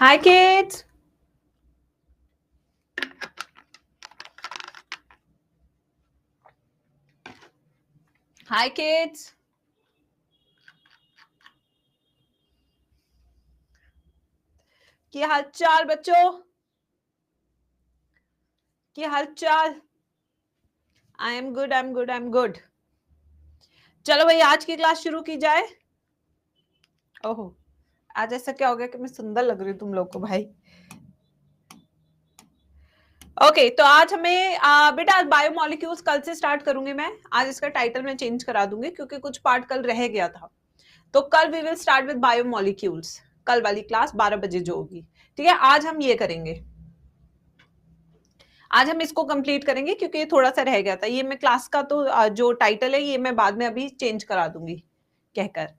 Hi, kids. Hi, kids. क्या हाल चाल बच्चों? क्या हाल चाल? I am good, I am good, I am good. चलो भाई, आज की क्लास शुरू की जाए. ओहो, आज ऐसा क्या हो गया कि मैं सुंदर लग रही हूँ तुम लोग को भाई? ओके, तो आज हमें बेटा आज बायोमोलिक्यूल्स कल से स्टार्ट करूंगी मैं. आज इसका टाइटल मैं चेंज करा दूंगी क्योंकि कुछ पार्ट कल रह गया था. तो कल we will start with biomolecules. कल वाली क्लास 12 बजे जो होगी. ठीक है, आज हम ये करेंगे. आज हम इसको कंप्लीट करेंगे क्योंकि ये थोड़ा सा रह गया था. ये मैं क्लास का तो जो टाइटल है ये मैं बाद में अभी चेंज करा दूंगी कहकर.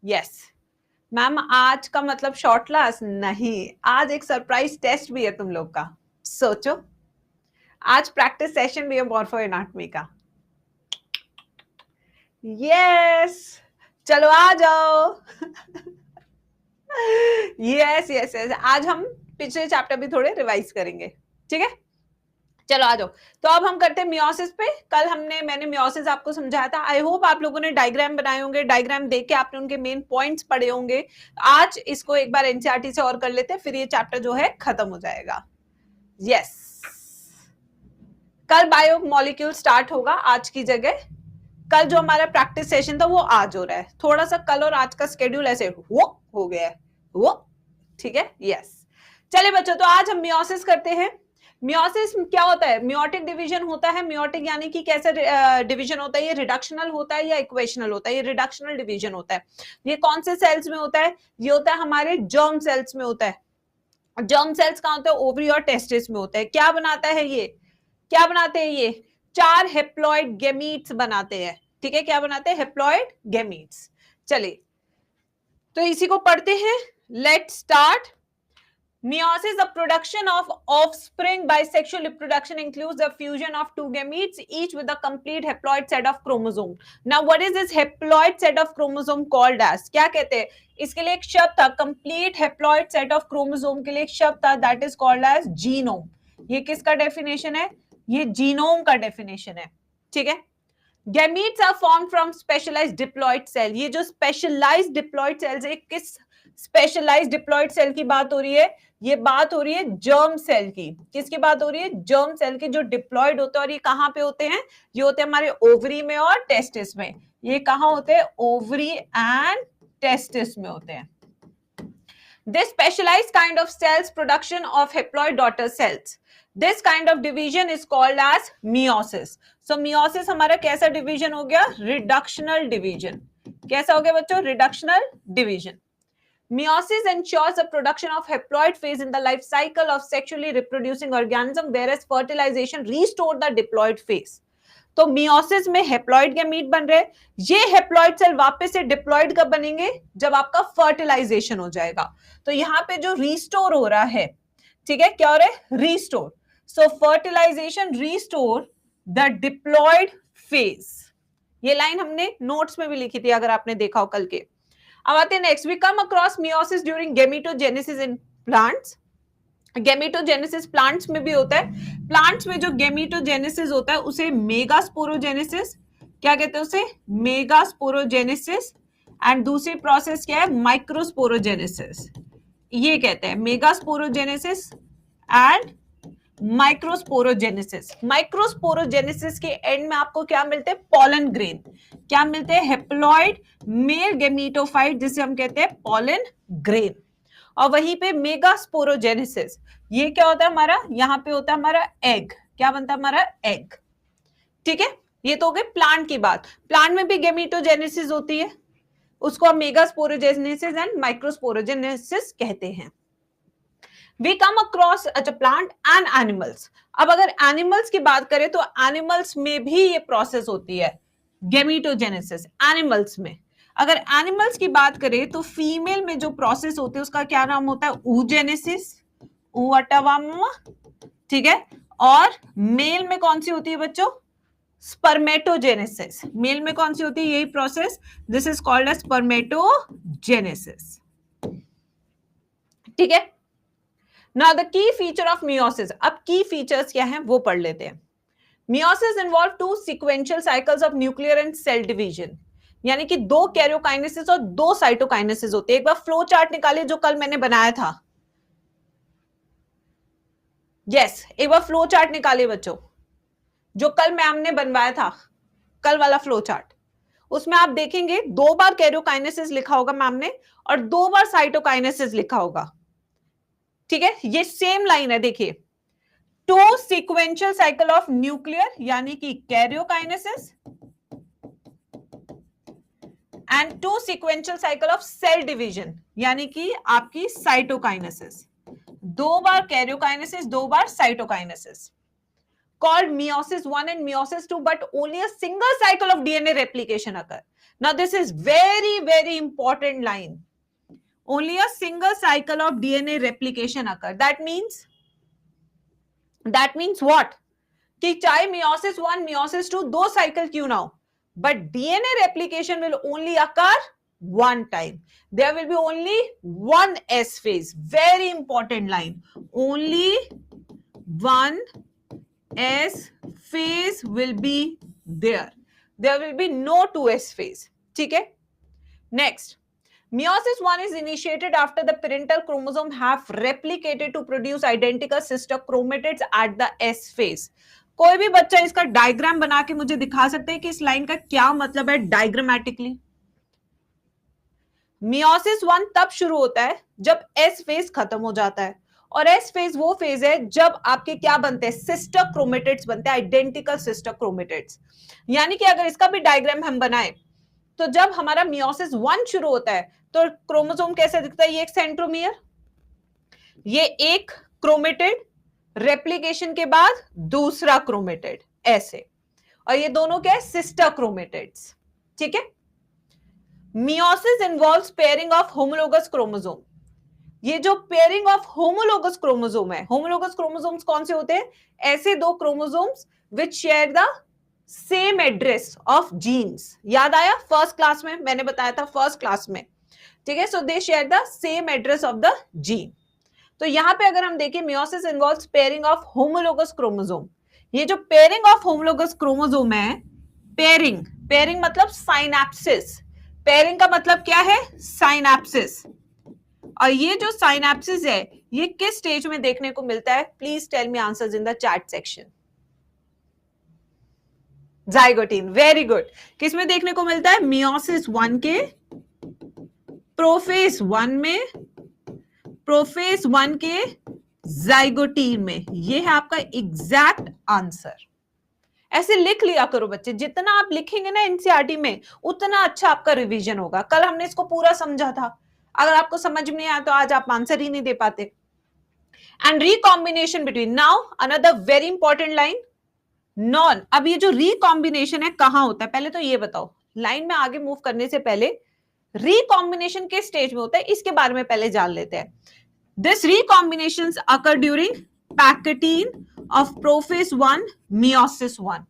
यस मैम, आज का मतलब शॉर्ट क्लास नहीं, आज एक सरप्राइज टेस्ट भी है तुम लोग का. सोचो, आज प्रैक्टिस सेशन भी है मॉर्फो एनाटॉमी का. यस, चलो आ जाओ. यस यस यस, आज हम पिछले चैप्टर भी थोड़े रिवाइज करेंगे. ठीक है, चलो आ जाओ. तो अब हम करते हैं मियोसिस पे. कल मैंने मियोसिस आपको समझाया था. आई होप आप लोगों ने डायग्राम बनाए होंगे, डायग्राम देख के आपने उनके मेन पॉइंट्स पढ़े होंगे. आज इसको एक बार एनसीईआरटी से और कर लेते हैं, फिर ये चैप्टर जो है खत्म हो जाएगा. यस, कल बायोमोलिक्यूल स्टार्ट होगा आज की जगह. कल जो हमारा प्रैक्टिस सेशन था वो आज हो रहा है. थोड़ा सा कल और आज का स्केड्यूल ऐसे वो हो गया है वो. ठीक है, यस. चलिए बच्चों, तो आज हम मियोसिस करते हैं. मियोसिस क्या होता है? मियोटिक डिवीजन होता है. मियोटिक यानी कि कैसे डिवीजन होता है? ये रिडक्शनल होता है या इक्वेशनल होता है? ये रिडक्शनल डिवीजन होता है. ये कौन से सेल्स में होता है? ये होता है हमारे जर्म सेल्स में होता है. जर्म सेल्स कहां होते हैं? ओवरी और टेस्टिस में होता है. क्या बनाता है ये? क्या बनाते हैं ये? 4 हेप्लॉइड गैमीट्स बनाते हैं. ठीक है, क्या बनाते हैं? Haploid gametes. चलिए, तो इसी को पढ़ते हैं. Let's start. Meiosis, the production of offspring by sexual reproduction, includes the fusion of two gametes, each with a complete haploid set of chromosome. Now, what is this haploid set of chromosome called as? क्या कहते हैं? इसके लिए एक शब्द था, complete haploid set of chromosome के लिए एक शब्द था, that is called as genome. ये किसका डेफिनेशन है? ये जीनोम का डेफिनेशन है. ठीक है. Gametes are formed from specialized diploid cell. ये जो specialized diploid cells है, किस specialized diploid cell की बात हो रही है? ये बात हो रही है जर्म सेल की. किसकी बात हो रही है? जर्म सेल की, जो डिप्लॉयड होते हैं. और ये कहां पे होते हैं? ये होते हैं हमारे ओवरी में और टेस्टिस में. ये कहां होते हैं? ओवरी एंड टेस्टिस में होते हैं. This specialized kind of cells production of haploid daughter cells. This kind of division is called as meiosis. So meiosis हमारा कैसा डिवीजन हो गया? Reductional division. कैसा हो गया बच्चों? Reductional division. Meiosis ensures the production of haploid phase in the life cycle of sexually reproducing organism, whereas fertilization restore the diploid phase. तो meiosis में हेप्लॉइड गैमीट बन रहे. ये हेप्लॉइड सेल वापस से डिप्लॉइड कब बनेंगे? जब आपका फर्टिलाइजेशन हो जाएगा. तो यहाँ पे जो रीस्टोर हो रहा है, ठीक है, क्या हो रहा है? Restore. So fertilization restore the diploid phase. ये लाइन हमने नोट्स में भी लिखी थी अगर आपने देखा हो कल के. अब आते हैं next. We come across meiosis during gametogenesis in plants. Gametogenesis plants में भी होता है. प्लांट्स में जो गेमेटोजेनेसिस होता है उसे मेगास्पोरोजेनेसिस, क्या कहते हैं उसे? मेगास्पोरोजेनेसिस. एंड दूसरी प्रोसेस क्या है? माइक्रोस्पोरोजेनेसिस. ये कहते हैं मेगास्पोरोजेनेसिस एंड माइक्रोस्पोरोजेनेसिस. माइक्रोस्पोरोजेनेसिस के एंड में आपको क्या मिलते हैं? Pollen grain. क्या मिलते हैं? हेप्लॉइड मेल गेमेटोफाइट, जिसे हम कहते हैं पॉलन ग्रेन. और वहीं पे मेगास्पोरोजेनेसिस, ये क्या होता है हमारा? यहाँ पे होता है हमारा एग. क्या बनता है हमारा? एग. ठीक है, ये तो हो गई प्लांट की बात. प्लांट में भी गेमेटोजेनेसिस होती है, उसको हम मेगास्पोरोजेनेसिस एंड माइक्रोस्पोरोजेनेसिस कहते हैं. वी कम अक्रॉस अच्छा प्लांट एंड एनिमल्स. अब अगर एनिमल्स की बात करें तो एनिमल्स में भी ये प्रोसेस होती है, गेमेटोजेनेसिस. एनिमल्स में अगर एनिमल्स की बात करें तो फीमेल में जो प्रोसेस होती है उसका क्या नाम होता है? oogenesis, ooatavum. ठीक है, और मेल में कौन सी होती है बच्चों? स्पर्मेटोजेनेसिस. मेल में कौन सी होती है यही process? This is called as spermatogenesis. ठीक है, now the key feature of meiosis, अब की फीचर्स क्या हैं वो पढ़ लेते हैं। Meiosis involve two sequential cycles of nuclear and cell division, यानी कि दो कैरियोकाइनेसिस और दो साइटोकाइनेसिस होते हैं। एक बार फ्लो चार्ट निकालिए जो कल मैंने बनाया था। यस, एक बार फ्लो चार्ट निकालिए बच्चों, जो कल मैम ने बनवाया था, कल वाला फ्लो चार्ट। उसमें आप देखेंगे 2 बार कैरियोकाइनेसिस लिखा होगा मैम ने और 2 बार साइटोकाइनेसिस लिखा होगा। ठीक है, ये सेम लाइन है, देखिए, two sequential cycle of nuclear यानी कि karyokinesis and two sequential cycle of cell division यानी कि आपकी साइटोकाइनेसिस। 2 बार कैरियोकाइनेसिस, 2 बार cytokinesis, called meiosis 1 and meiosis 2, but only a single cycle of DNA replication occur. Now this is very very important line. Only a single cycle of DNA replication occur. That means what? कि चाहे meiosis 1 meiosis 2 दो cycle क्यों ना हो, but DNA replication will only occur one time. There will be only one S phase. Very important line. Only one S phase will be there. There will be no 2S phase. ठीक है? Next, meiosis 1 is initiated after the parental chromosome have replicated to produce identical sister chromatids at the S phase. कोई भी बच्चा इसका diagram बना के मुझे दिखा सकते हैं कि इस लाइन का क्या मतलब है डायग्रामेटिकली? मियोसिस 1 तब शुरू होता है जब एस फेज खत्म हो जाता है, और एस फेज वो फेज है जब आपके क्या बनते हैं, सिस्टर क्रोमेटिड्स बनते हैं, आइडेंटिकल सिस्टर क्रोमेटिड्स। यानी कि अगर इसका भी डायग्राम हम बनाएं तो जब हमारा मियोसिस 1 शुरू होता है तो क्रोमोसोम कैसे दिखता है, ये एक सेंट्रोमियर, ये एक क्रोमेटिड, रेप्लिकेशन के बाद दूसरा क्रोमेटिड, ऐसे, और ये दोनों क्या है, सिस्टर क्रोमेटिड्स। ठीक है, meiosis involves pairing of homologous chromosome. ये जो पेयरिंग ऑफ होमोलोगस क्रोमोसोम है, होमोलोगस क्रोमोसोम्स कौन से होते हैं, ऐसे दो chromosomes which share the same address of genes. याद आया, फर्स्ट क्लास में मैंने बताया था, फर्स्ट क्लास में। ठीक है, so they share the same address of the gene. तो यहां पे अगर हम देखें, meiosis involves pairing of homologous chromosome. ये जो पेयरिंग ऑफ होमोलोगस क्रोमोसोम है, पेयरिंग, पेयरिंग मतलब साइनैप्सिस, पेयरिंग का मतलब क्या है, साइनैप्सिस। और ये जो साइनैप्सिस है ये किस स्टेज में देखने को मिलता है, please tell me answers in the chat section. Zygotene, very good. किस में देखने को मिलता है, मियोसिस 1 के प्रोफेज 1 में, प्रोफेज 1 के जाइगोटीन में। ये है आपका एग्जैक्ट आंसर। ऐसे लिख लिया करो बच्चे, जितना आप लिखेंगे ना एनसीईआरटी में उतना अच्छा आपका रिवीजन होगा। कल हमने इसको पूरा समझा था, अगर आपको समझ में नहीं आया तो आज आप आंसर ही नहीं दे पाते। And recombination between, now another very important line, non. अब ये जो रिकॉम्बिनेशन है कहां होता है, पहले तो ये बताओ, लाइन में आगे मूव करने से पहले रिकॉम्बिनेशन के स्टेज में होता है, इसके बारे में पहले जान लेते हैं। This recombinations occur during pachytene of prophase 1 meiosis 1।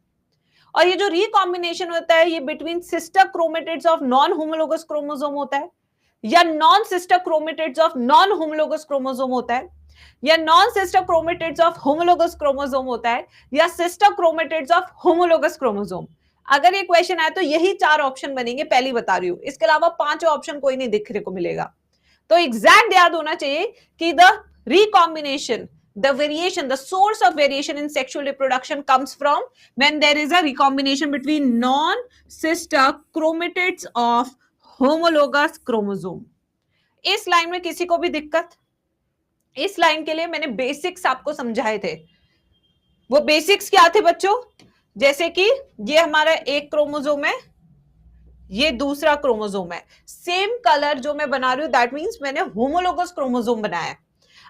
और ये जो रिकॉम्बिनेशन होता है ये between sister chromatids of non homologous chromosome होता है, या non sister chromatids of non homologous chromosome होता है, या non sister chromatids of homologous chromosome होता है, या sister chromatids of homologous chromosome. अगर ये क्वेश्चन आए तो यही 4 ऑप्शन बनेंगे, पहली बता रही हूं, इसके अलावा 5 ऑप्शन कोई नहीं दिखने को मिलेगा। तो एग्जैक्ट याद होना चाहिए कि the recombination, the variation, the source of variation in sexual reproduction comes from when there is a recombination between non-sister chromatids of homologous chromosome. इस लाइन में किसी को भी दिक्कत? इस लाइन के लिए मैंने बेसिक्स आपको समझाए थे। वो बेसिक्स क्या थे बच्चों, जैसे कि ये हमारा एक क्रोमोसोम है, ये दूसरा क्रोमोसोम है, सेम कलर जो मैं बना रही हूं दैट मींस मैंने होमोलोगस क्रोमोसोम बनाया।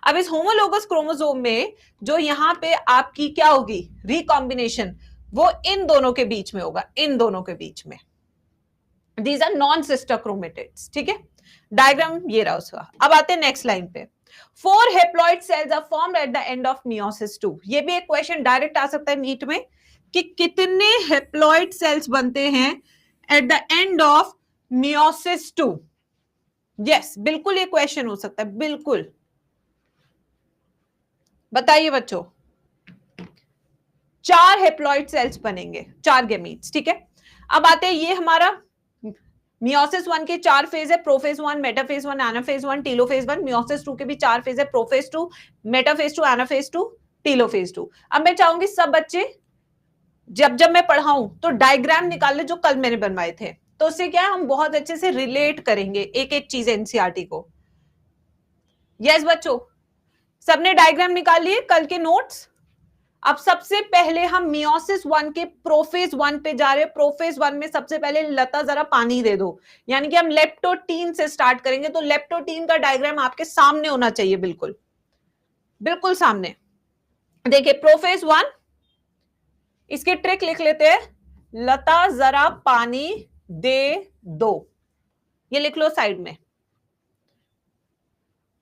अब इस होमोलोगस क्रोमोसोम में जो यहां पे आपकी क्या होगी, रिकॉम्बिनेशन, वो इन दोनों के बीच में होगा, इन दोनों के बीच में। These are non sister chromatids. ठीक है, डायग्राम ये रहा उसका। अब आते हैं नेक्स्ट लाइन पे। 4 haploid cells are formed at the end of meiosis 2। ये भी एक क्वेश्चन डायरेक्ट आ सकता है नीट में कि कितने हेप्लॉइड सेल्स बनते हैं eight the end of meiosis 2। Yes, बिल्कुल ये क्वेश्चन हो सकता है, बिल्कुल। बताइए बच्चों, 4 हेप्लॉइड सेल्स बनेंगे, 4 गैमीट्स, ठीक है। अब आते हैं, ये हमारा मियोसिस 1 के 4 फेज है, prophase 1, metaphase 1, anaphase 1, telophase 1। Meiosis 2 के भी 4 फेज है, प्रोफेज 2, मेटाफेज 2, एनाफेज 2, टीलोफेज 2। अब मैं चाहूंगी सब बच्चे जब जब मैं पढ़ाऊं तो डायग्राम निकाल ले जो कल मैंने बनवाए थे, तो उससे क्या है हम बहुत अच्छे से रिलेट करेंगे एक एक चीज एनसीईआरटी को। यस बच्चों, सबने डायग्राम निकाल लिए कल के नोट्स। अब सबसे पहले हम मियोसिस 1 के प्रोफेज 1 पे जा रहे हैं। प्रोफेज 1 में सबसे पहले लता जरा पानी दे दो, यानी कि हम लेप्टोटीन से स्टार्ट करेंगे। तो लेप्टोटीन का डायग्राम आपके सामने होना चाहिए, बिल्कुल बिल्कुल सामने। देखिए प्रोफेज 1, इसकी ट्रिक लिख लेते हैं, लता जरा पानी दे दो, ये लिख लो साइड में।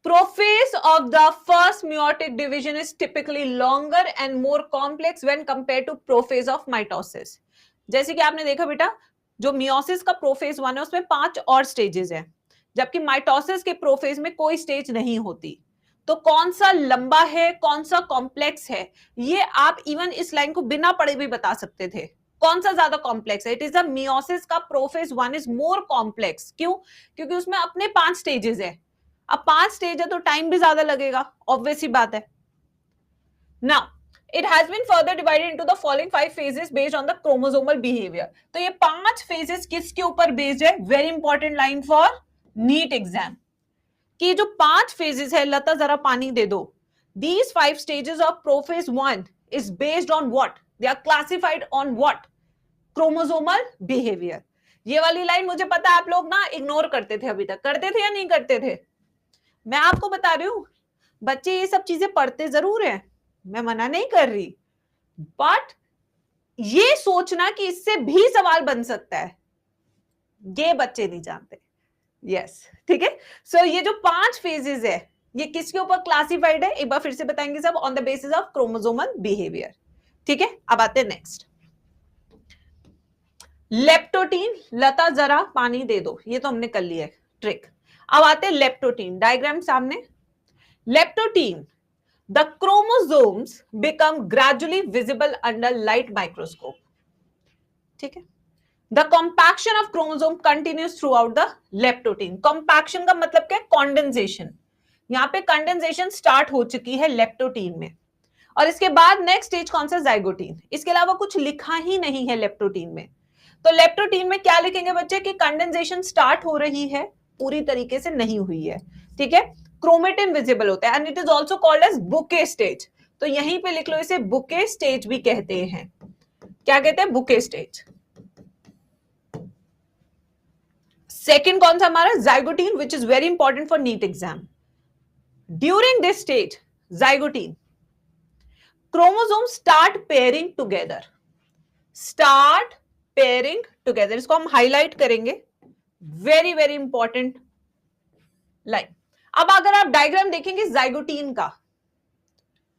Prophase of the first meiotic division is typically longer and more complex when compared to prophase of mitosis. जैसे कि आपने देखा बेटा, जो मियोसिस का प्रोफेज 1 है उसमें 5 और स्टेजेस हैं, जबकि माइटोसिस के प्रोफेज में कोई स्टेज नहीं होती। तो कौन सा लंबा है, कौन सा कॉम्प्लेक्स है, ये आप इवन इस लाइन को बिना पढ़े भी बता सकते थे। कौन सा ज्यादा कॉम्प्लेक्स है? इट इज अ मियोसिस का प्रोफेज 1 इज मोर कॉम्प्लेक्स। क्यों? क्योंकि उसमें अपने 5 स्टेजेस है। अब 5 स्टेज है तो टाइम भी ज्यादा लगेगा, ऑब्वियस ही बात है। Now it has been further divided into the following 5 phases based on the chromosomal behaviour. तो ये 5 फेजेस किसके ऊपर बेस्ड है? Very important line for NEET exam, कि जो 5 फेजेस है, लता जरा पानी दे दो, these 5 stages of prophase 1 is based on what? They are classified on what? Chromosomal behavior. ये वाली लाइन मुझे पता है आप लोग ना इग्नोर करते थे, अभी तक करते थे या नहीं करते थे? मैं आपको बता रही हूं, बच्चे ये सब चीजें पढ़ते जरूर हैं, मैं मना नहीं कर रही, बट ये सोचना कि इससे भी सवाल बन सकता है, ये बच्चे नहीं जानते। यस, ठीक है। सो ये जो 5 फेजेस है, ये किसके ऊपर क्लासिफाइड है? एक बार फिर से बताएंगे सब, on the basis of chromosomal behaviour, ठीक है। अब आते हैं नेक्स्ट, लेप्टोटीन, लता जरा पानी दे दो, ये तो हमने कर लिया है ट्रिक। अब आते हैं लेप्टोटीन, डायग्राम सामने। Leptotene, the chromosomes become gradually visible under light microscope, ठीक है। The compaction of chromosome continues through out the leptotene. Compaction का मतलब क्या? कॉन्डेंसेशन। यहां पे कंडेंसेशन स्टार्ट हो चुकी है लेप्टोटीन में, और इसके बाद नेक्स्ट स्टेज कौन सा? जाइगोटीन। इसके अलावा कुछ लिखा ही नहीं है लेप्टोटीन में। तो लेप्टोटीन में क्या लिखेंगे बच्चे? कि कंडेंसेशन स्टार्ट हो रही है, पूरी तरीके से नहीं हुई है, ठीक है। क्रोमेटिन विजिबल होता है, and it is also called as bouquet stage. तो यहीं पे लिख लो, इसे बुके स्टेज भी कहते हैं। क्या कहते हैं? Bouquet stage. सेकेंड कौन सा हमारा? Zygotene, which is very important for NEET exam. During this stage, zygotene, chromosome start pairing together, start pairing together. इसको हम हाईलाइट करेंगे, वेरी वेरी इंपॉर्टेंट लाइन। अब अगर आप डायग्राम देखेंगे जाइगोटीन का,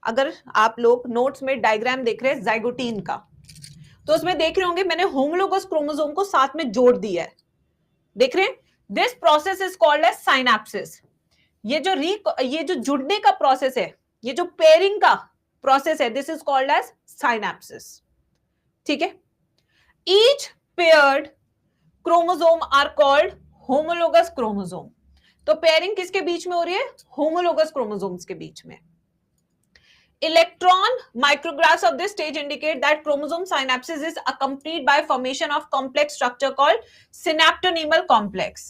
अगर आप लोग नोट्स में डायग्राम देख रहे हैं जाइगोटीन का, तो उसमें देख रहे होंगे मैंने होमोलोगस क्रोमोसोम को साथ में जोड़ दिया है, देख रहे हैं? This process is called as synapsis. ये जो जुड़ने का प्रोसेस है, ये जो पेयरिंग का प्रोसेस है, this is called as synapsis, ठीक है। Each paired chromosome are called homologous chromosome. तो पेयरिंग किसके बीच में हो रही है? होमोलोगस क्रोमोसोम्स के बीच में। Electron micrographs of this stage indicate that chromosome synapses is accompanied by formation of complex structure called synaptonemal complex.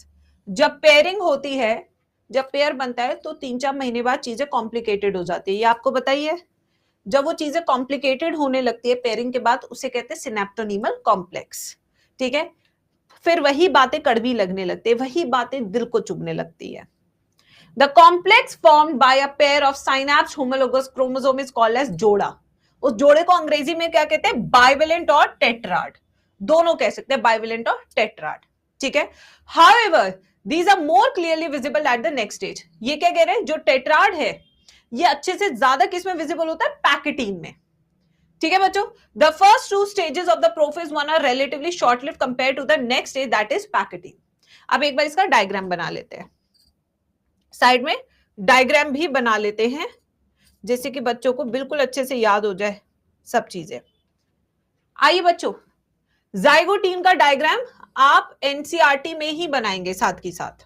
जब पेयरिंग होती है, जब पेयर बनता है, तो 3-4 महीने बाद चीजें कॉम्प्लिकेटेड हो जाती है, ये आपको बताइए। जब वो चीजें कॉम्प्लिकेटेड होने लगती है पेयरिंग के बाद, उसे कहते हैं सिनेप्टोनीमल कॉम्प्लेक्स, ठीक है। फिर वही बातें कड़वी लगने लगती है, वही बातें दिल को चुभने लगती है। The complex formed by a pair of synapsed homologous chromosome is called as जोड़ा। उस जोड़े को अंग्रेजी में क्या कहते हैं? बाइवेलेंट और टेट्राड, दोनों कह सकते हैं, बाइवेलेंट और टेट्राड, ठीक है। However, these are more clearly visible at the next stage. ये क्या कह रहे हैं? जो टेट्राड है, ये अच्छे से ज्यादा किसमें विजिबल होता है? पैकेटीन में, ठीक है बच्चों। The first 2 stages of the prophase 1 are relatively short-lived compared to the next stage, that is pachytene. अब एक बार इसका डायग्राम बना लेते हैं, साइड में डायग्राम भी बना लेते हैं, जिससे कि बच्चों को बिल्कुल अच्छे से याद हो जाए सब चीजें। आइए बच्चों, जाइगोटीन का डायग्राम आप एनसीईआरटी में ही बनाएंगे साथ की साथ।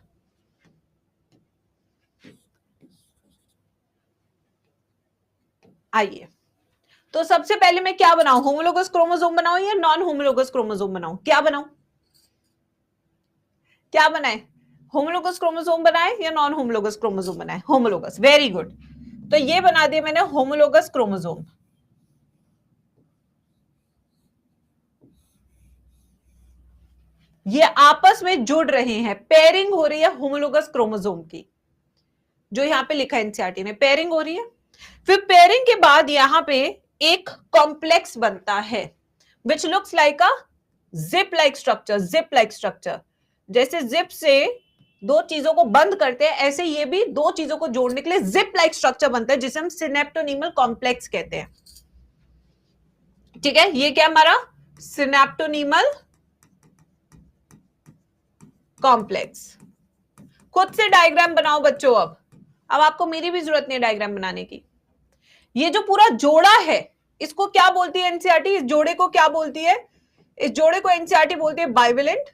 आइए, तो सबसे पहले मैं क्या बनाऊं, होमोलोगस क्रोमोसोम बनाऊं या नॉन होमोलोगस क्रोमोसोम बनाऊं, क्या बनाऊं, क्या बनाए, होमोलोगस क्रोमोसोम बनाए या नॉन होमोलोगस क्रोमोसोम बनाए, होमोलोगस, वेरी गुड। तो ये बना दिया मैंने होमोलोगस क्रोमोसोम। ये आपस में जुड़ रहे हैं, पेयरिंग हो रही है होमोलोगस क्रोमोसोम की, जो यहां पे लिखा है एनसीईआरटी में, पेयरिंग हो रही है। फिर पेयरिंग के बाद यहां पे एक कॉम्प्लेक्स बनता है which looks like a zip like structure, zip like structure. जैसे जिप से दो चीजों को बंद करते हैं, ऐसे ये भी दो चीजों को जोड़ने के लिए जिप लाइक स्ट्रक्चर बनता है, जिसे हम सिनेप्टोनीमल कॉम्प्लेक्स कहते हैं। ठीक है, ये क्या हमारा सिनेप्टोनीमल कॉम्प्लेक्स। खुद से डायग्राम बनाओ बच्चों। अब आपको मेरी भी जरूरत नहीं है डायग्राम बनाने की। ये जो पूरा जोड़ा है, इसको क्या बोलती है एनसीईआरटी, इस जोड़े को क्या बोलती है, इस जोड़े को एनसीईआरटी बोलती है बाइवेलेंट,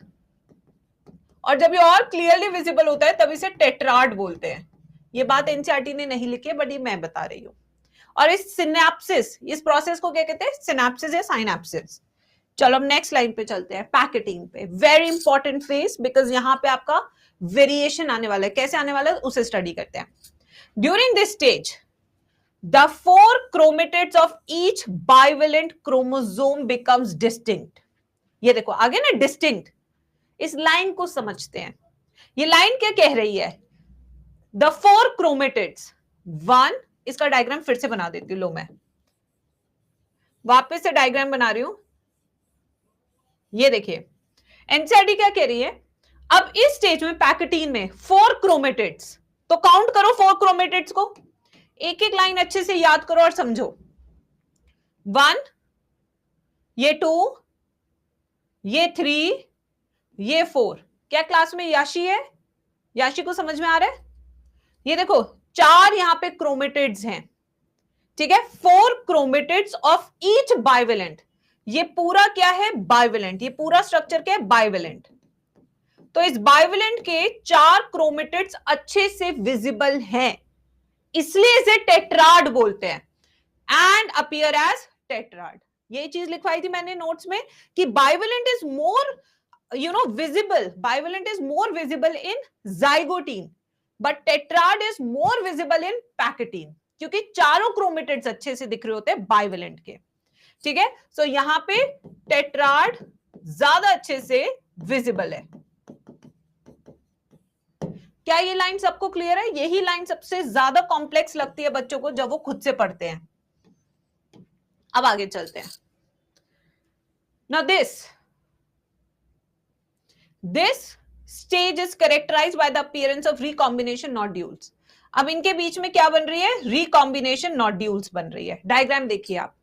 और जब ये और क्लियरली विजिबल होता है तब इसे टेट्राड बोलते हैं। ये बात एनसीईआरटी ने नहीं लिखी है, बट ये मैं बता रही हूं। और इस सिनेप्सिस, इस प्रोसेस को क्या कहते हैं, सिनेप्सिस या साइनेप्सिस। चलो अब नेक्स्ट लाइन पे चलते हैं, पैकेटिंग पे। वेरी इंपॉर्टेंट फेज, बिकॉज यहां पे आपका वेरिएशन आने वाला है, कैसे आने वाला है उसे स्टडी करते हैं। During this stage the four chromatids of each bivalent chromosome becomes distinct। ये देखो आगे ना distinct, इस लाइन को समझते हैं। ये लाइन क्या कह रही है, the four chromatids, one, इसका डायग्राम फिर से बना देती हूं, लो मैं वापस से डायग्राम बना रही हूं। ये देखिए एनसीईआरटी क्या कह रही है, अब इस स्टेज में पैकेटीन में 4 क्रोमेटिड्स, तो काउंट करो 4 क्रोमेटिड्स को, एक एक लाइन अच्छे से याद करो और समझो। 1, ये 2, ये 3, ये 4। क्या क्लास में याशी है, याशी को समझ में आ रहा है। ये देखो 4 यहां पे क्रोमेटिड्स हैं, ठीक है, 4 क्रोमेटिड्स ऑफ ईच बाइवेलेंट। ये पूरा क्या है, बाइवेलेंट, ये पूरा स्ट्रक्चर क्या है, बाइवेलेंट। तो इस बाइवेलेंट के 4 क्रोमेटिड्स अच्छे से विजिबल हैं, इसलिए इसे टेट्राड बोलते हैं, एंड अपीयर एज टेट्राड। ये चीज लिखवाई थी मैंने नोट्स में कि bivalent is more visible, bivalent is more visible in zygotene, but tetrad is more visible in pachytene, क्योंकि चारों क्रोमेटिड्स अच्छे से दिख रहे होते हैं बाइवेलेंट के। ठीक है, सो यहां पे टेट्राड ज्यादा अच्छे से विजिबल है। क्या ये लाइन सबको क्लियर है, यही लाइन सबसे ज्यादा कॉम्प्लेक्स लगती है बच्चों को जब वो खुद से पढ़ते हैं। अब आगे चलते हैं। Now this stage is characterized by the appearance of recombination nodules। अब इनके बीच में क्या बन रही है, recombination nodules बन रही है। डायग्राम देखिए आप।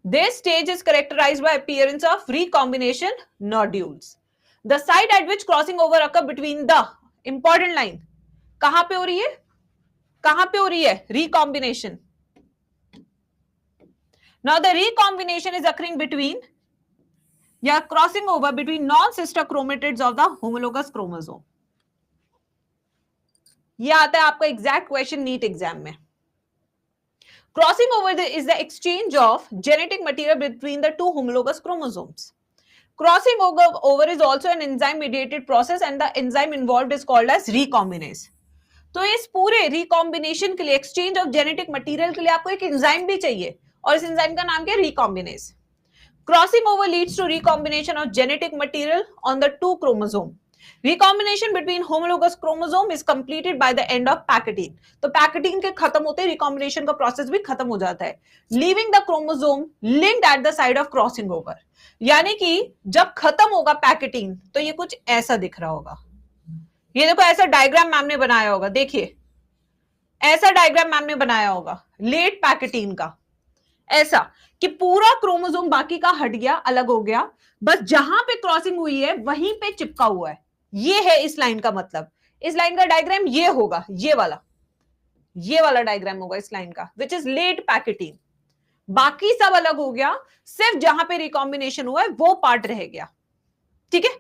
This stage is characterized by appearance of recombination nodules। The site at which crossing over occur between the important line, कहां पे हो रही है, कहां पे हो रही है, recombination। Now the recombination is occurring between या crossing over between non-sister chromatids of the homologous chromosome। ये आता है आपका एग्जैक्ट क्वेश्चन नीट एग्जाम में। Crossing over is the exchange of genetic material between the two homologous chromosomes। Crossing over is also an enzyme mediated process and the enzyme involved is called as recombinase। तो इस पूरे recombination के लिए, exchange of genetic material के लिए आपको एक enzyme भी चाहिए, और इस enzyme का नाम क्या है, recombinase। Crossing over leads to recombination of genetic material on the two chromosome। Recombination between homologous chromosome is completed by the end of pachytene. तो पैकेटीन के खत्म होते recombination का प्रोसेस भी खत्म हो जाता है, leaving the chromosome linked at the side of crossing over। यानी कि जब खत्म होगा पैकेटीन तो ये कुछ ऐसा दिख रहा होगा। ये देखो ऐसा डायग्राम मैम ने बनाया होगा, देखिए ऐसा डायग्राम मैम ने बनाया होगा लेट पैकेटीन का, ऐसा कि पूरा क्रोमोसोम बाकी का हट गया, अलग हो गया, बस जहां पे क्रॉसिंग हुई है वहीं पे चिपका हुआ है। ये है इस लाइन का मतलब। इस लाइन का डायग्राम ये होगा, ये वाला, ये वाला डायग्राम होगा इस लाइन का, विच इज लेट पैकेटीन। बाकी सब अलग हो गया, सिर्फ जहां पे रिकॉम्बिनेशन हुआ है वो पार्ट रह गया। ठीक है,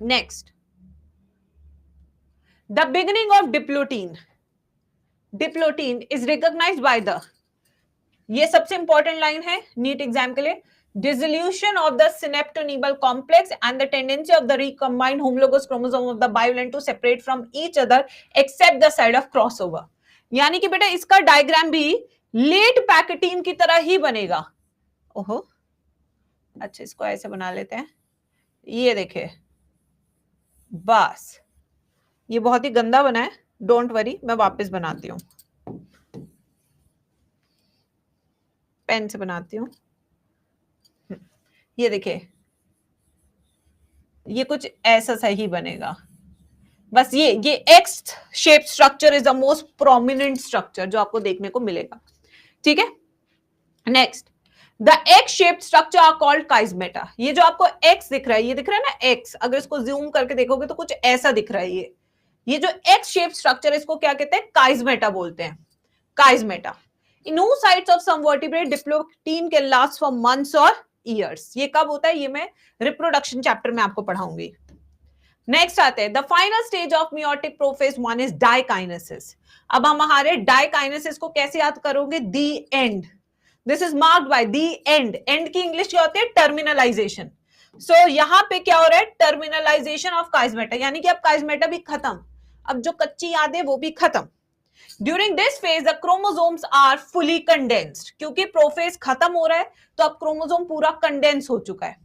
next, the beginning of diplotene. Diplotene is recognised by the, ये सबसे इंपॉर्टेंट लाइन है नीट एग्जाम के लिए, dissolution of the synaptonimal complex and the tendency of the recombined homologous chromosome of the bivalent to separate from each other except the side of crossover। यानी कि बेटा इसका diagram भी late pachytene की तरह ही बनेगा। ओहो, अच्छा इसको ऐसे बना लेते हैं, ये देखे, बस ये बहुत ही गंदा बना है, डोंट वरी, मैं वापस बनाती हूँ, पेन से बनाती हूँ। ये देखिए, ये कुछ ऐसा सही बनेगा, बस ये X shape structure is the most prominent structure जो आपको देखने को मिलेगा। ठीक है, next, the X shape structure are called chiasmata. ये जो आपको एक्स दिख रहा है, ये दिख रहा है ना एक्स, अगर इसको जूम करके देखोगे तो कुछ ऐसा दिख रहा है। ये जो एक्स शेप स्ट्रक्चर है इसको क्या कहते हैं, काइजमेटा बोलते हैं, chiasmata. In sites of some vertebrate diplotene can last for months और ईयर्स। ये कब होता है, ये मैं रिप्रोडक्शन चैप्टर में आपको पढ़ाऊंगी। नेक्स्ट आते हैं, the final stage of meiotic prophase 1 is diakinesis. अब हम हमारे डाइकाइनेसिस को कैसे याद करोगे, the end, this is marked by the end. End की इंग्लिश क्या होती है, टर्मिनलाइजेशन। सो यहां पे क्या हो रहा है, टर्मिनलाइजेशन ऑफ काइजमेटा, यानी कि अब काइजमेटा भी खत्म, अब जो कच्ची यादें वो भी खत्म। During this phase, the chromosomes are fully condensed। क्योंकि प्रोफेज खत्म हो रहा है तो अब क्रोमोसोम पूरा कंडेंस हो चुका है।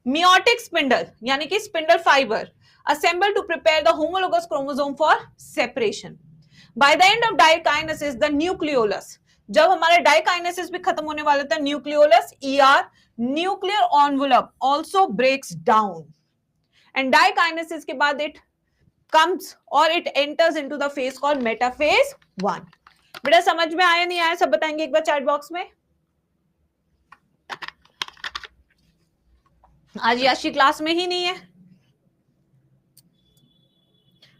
मियोटिक स्पिंडल यानी कि spindle fibre assemble to prepare the homologous chromosome for separation। By the end of dikinesis, the nucleolus, जब हमारे डाइकाइनेसिस भी खत्म होने वाला था, nucleolus ER, nuclear envelope also breaks down, and dikinesis के बाद it comes or it enters into the phase called metaphase 1। बेटा समझ में आया नहीं आया, सब बताएंगे एक बार चैट बॉक्स में। आज याशी क्लास में ही नहीं है,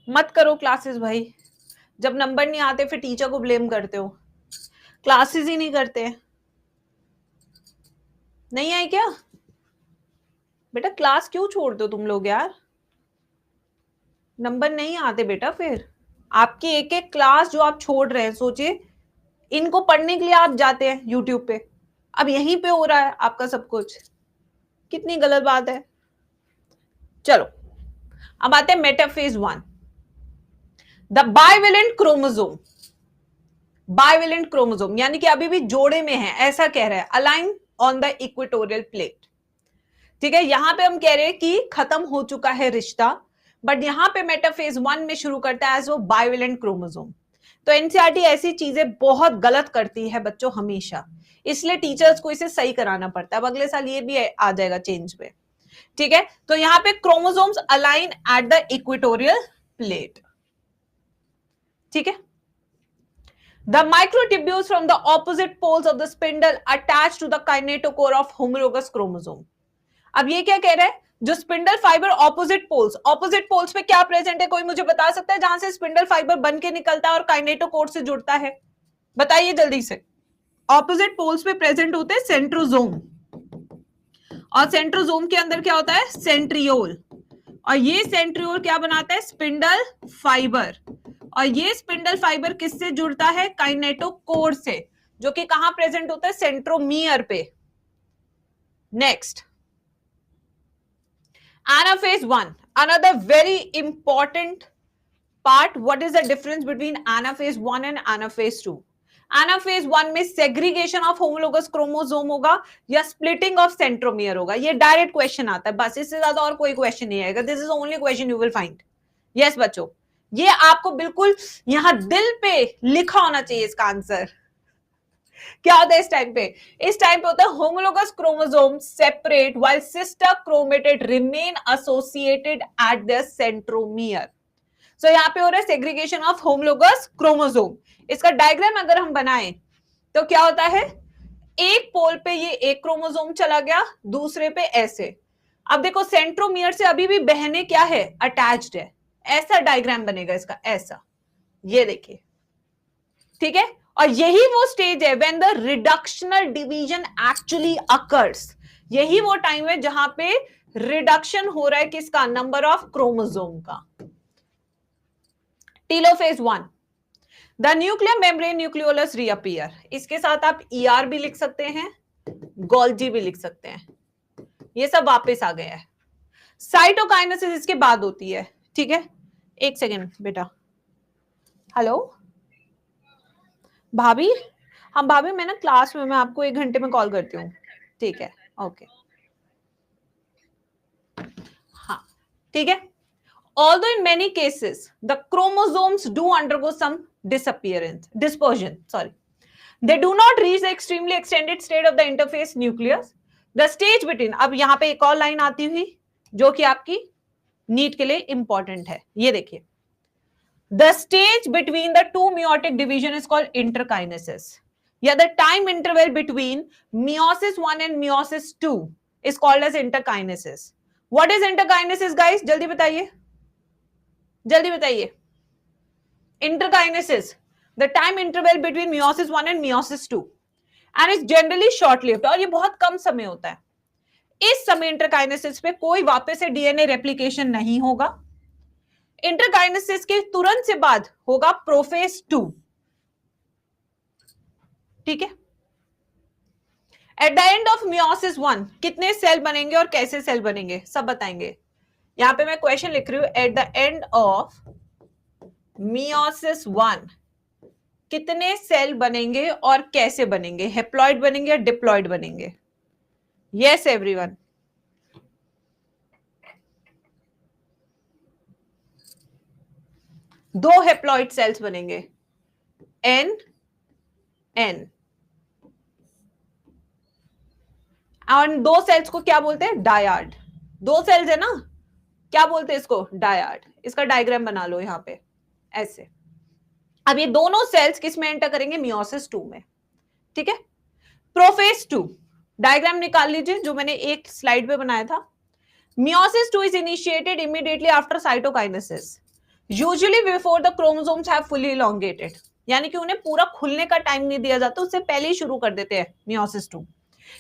मत करो क्लासेस भाई, जब नंबर नहीं आते फिर टीचर को ब्लेम करते हो, क्लासेस ही नहीं करते। नहीं आई क्या बेटा, क्लास क्यों छोड़ते हो तुम लोग यार, नंबर नहीं आते बेटा। फिर आपकी एक एक क्लास जो आप छोड़ रहे हैं, सोचिए इनको पढ़ने के लिए आप जाते हैं यूट्यूब पे, अब यहीं पे हो रहा है आपका सब कुछ, कितनी गलत बात है। चलो अब आते हैं metaphase 1, the bivalent chromosome. Bivalent chromosome यानी कि अभी भी जोड़े में है, ऐसा कह रहा है, align on the equatorial plate. ठीक है, यहां पे हम कह रहे हैं कि खत्म हो चुका है रिश्ता, बट यहां पे मेटाफेज 1 में शुरू करता है एज वो बाइवेलेंट क्रोमोसोम। तो एनसीईआरटी ऐसी चीजें बहुत गलत करती है बच्चों हमेशा, इसलिए टीचर्स को इसे सही कराना पड़ता है। अब अगले साल ये भी आ जाएगा चेंज पे। ठीक है, तो यहां पे chromosomes align at the equatorial plate. ठीक है, the microtubules from the opposite poles of the spindle attached to the kinetochore of homologous chromosome। अब ये क्या कह रहा है, जो स्पिंडल फाइबर ऑपोजिट पोल्स पे क्या प्रेजेंट है, कोई मुझे बता सकता है जहां से स्पिंडल फाइबर बन के निकलता है और काइनेटोकोर से जुड़ता है, बताइए जल्दी से। ऑपोजिट पोल्स पे प्रेजेंट होते हैं सेंट्रोजोम, और सेंट्रोजोम के अंदर क्या होता है, सेंट्रियोल, और ये सेंट्रियोल क्या बनाता है, स्पिंडल फाइबर, और ये स्पिंडल फाइबर किससे जुड़ता है, काइनेटोकोर से, जो कि कहां प्रेजेंट होता है, सेंट्रोमियर पे। Next, anaphase 1, another very important part। what is the difference between anaphase 1 and anaphase 2? Anaphase 1 में सेग्रीगेशन ऑफ होमोलोगस क्रोमोसोम होगा या स्प्लिटिंग ऑफ सेंट्रोमियर होगा, ये डायरेक्ट क्वेश्चन आता है, बस इससे ज्यादा और कोई क्वेश्चन नहीं आएगा। This is only question you will find. Yes बच्चों, ये आपको बिल्कुल यहां दिल पे लिखा होना चाहिए इसका आंसर। क्या होता है इस टाइम पे, इस टाइम पे होता है homologous chromosome separate while sister chromatid remain associated at the centromere. So यहां पे हो रहा है सेग्रीगेशन ऑफ होमोलोगस क्रोमोसोम। इसका डायग्राम अगर हम बनाएं तो क्या होता है, एक पोल पे ये एक क्रोमोसोम चला गया, दूसरे पे ऐसे। अब देखो सेंट्रोमियर से अभी भी बहने क्या है, अटैच्ड है, ऐसा डायग्राम बनेगा इसका, ऐसा, ये देखिए ठीक है, और यही वो स्टेज है when the reductional division actually occurs. यही वो टाइम है जहां पे रिडक्शन हो रहा है किसका, नंबर ऑफ क्रोमोसोम का। Telophase 1, the nuclear membrane nucleolus reappear. इसके साथ आप ईआर भी लिख सकते हैं, गोल्जी भी लिख सकते हैं, ये सब वापस आ गया है। साइटोकाइनेसिस इसके बाद होती है, ठीक है। एक सेकेंड बेटा, हेलो भाभी, हाँ भाभी मैं ना क्लास में, मैं आपको 1 घंटे में कॉल करती हूँ, ठीक है, ओके, हाँ ठीक है। Although in many cases the chromosomes do undergo some dispersion, sorry, they do not reach the extremely extended state of the interphase nucleus. The stage between, अब यहां पे एक और लाइन आती हुई जो कि आपकी नीट के लिए इंपॉर्टेंट है, ये देखिए, the stage between the two meiotic division is called interkinesis, या the time interval between meiosis 1 and meiosis 2 is called as interkinesis. What is interkinesis guys, जल्दी बताइए, जल्दी बताइए। Interkinesis, the time interval between meiosis 1 and meiosis 2 and is generally short lived, और ये बहुत कम समय होता है। इस समय इंटरकाइनेसिस पे कोई वापस से डीएनए रेप्लिकेशन नहीं होगा। इंटरकाइनेसिस के तुरंत से बाद होगा प्रोफेज 2, ठीक है। Eight the end of meiosis 1 कितने सेल बनेंगे और कैसे सेल बनेंगे सब बताएंगे। यहां पे मैं क्वेश्चन लिख रही हूं, eight the end of meiosis 1 कितने सेल बनेंगे और कैसे बनेंगे, हेप्लॉइड बनेंगे या डिप्लॉइड बनेंगे। यस एवरीवन, दो हेप्लॉइड सेल्स बनेंगे, एन एन, और दो सेल्स को क्या बोलते हैं, डायाड। दो सेल्स है ना, क्या बोलते हैं इसको, डायाड। इसका डायग्राम बना लो यहां पे ऐसे। अब ये दोनों सेल्स किस में एंटर करेंगे, मियोसिस 2 में, ठीक है। प्रोफेज 2 डायग्राम निकाल लीजिए जो मैंने एक स्लाइड पे बनाया था। Meiosis 2 is initiated immediately after cytokinesis, usually before the chromosomes have fully elongated, यानी कि उन्हें पूरा खुलने का टाइम नहीं दिया जाता, उससे पहले ही शुरू कर देते हैं meiosis 2।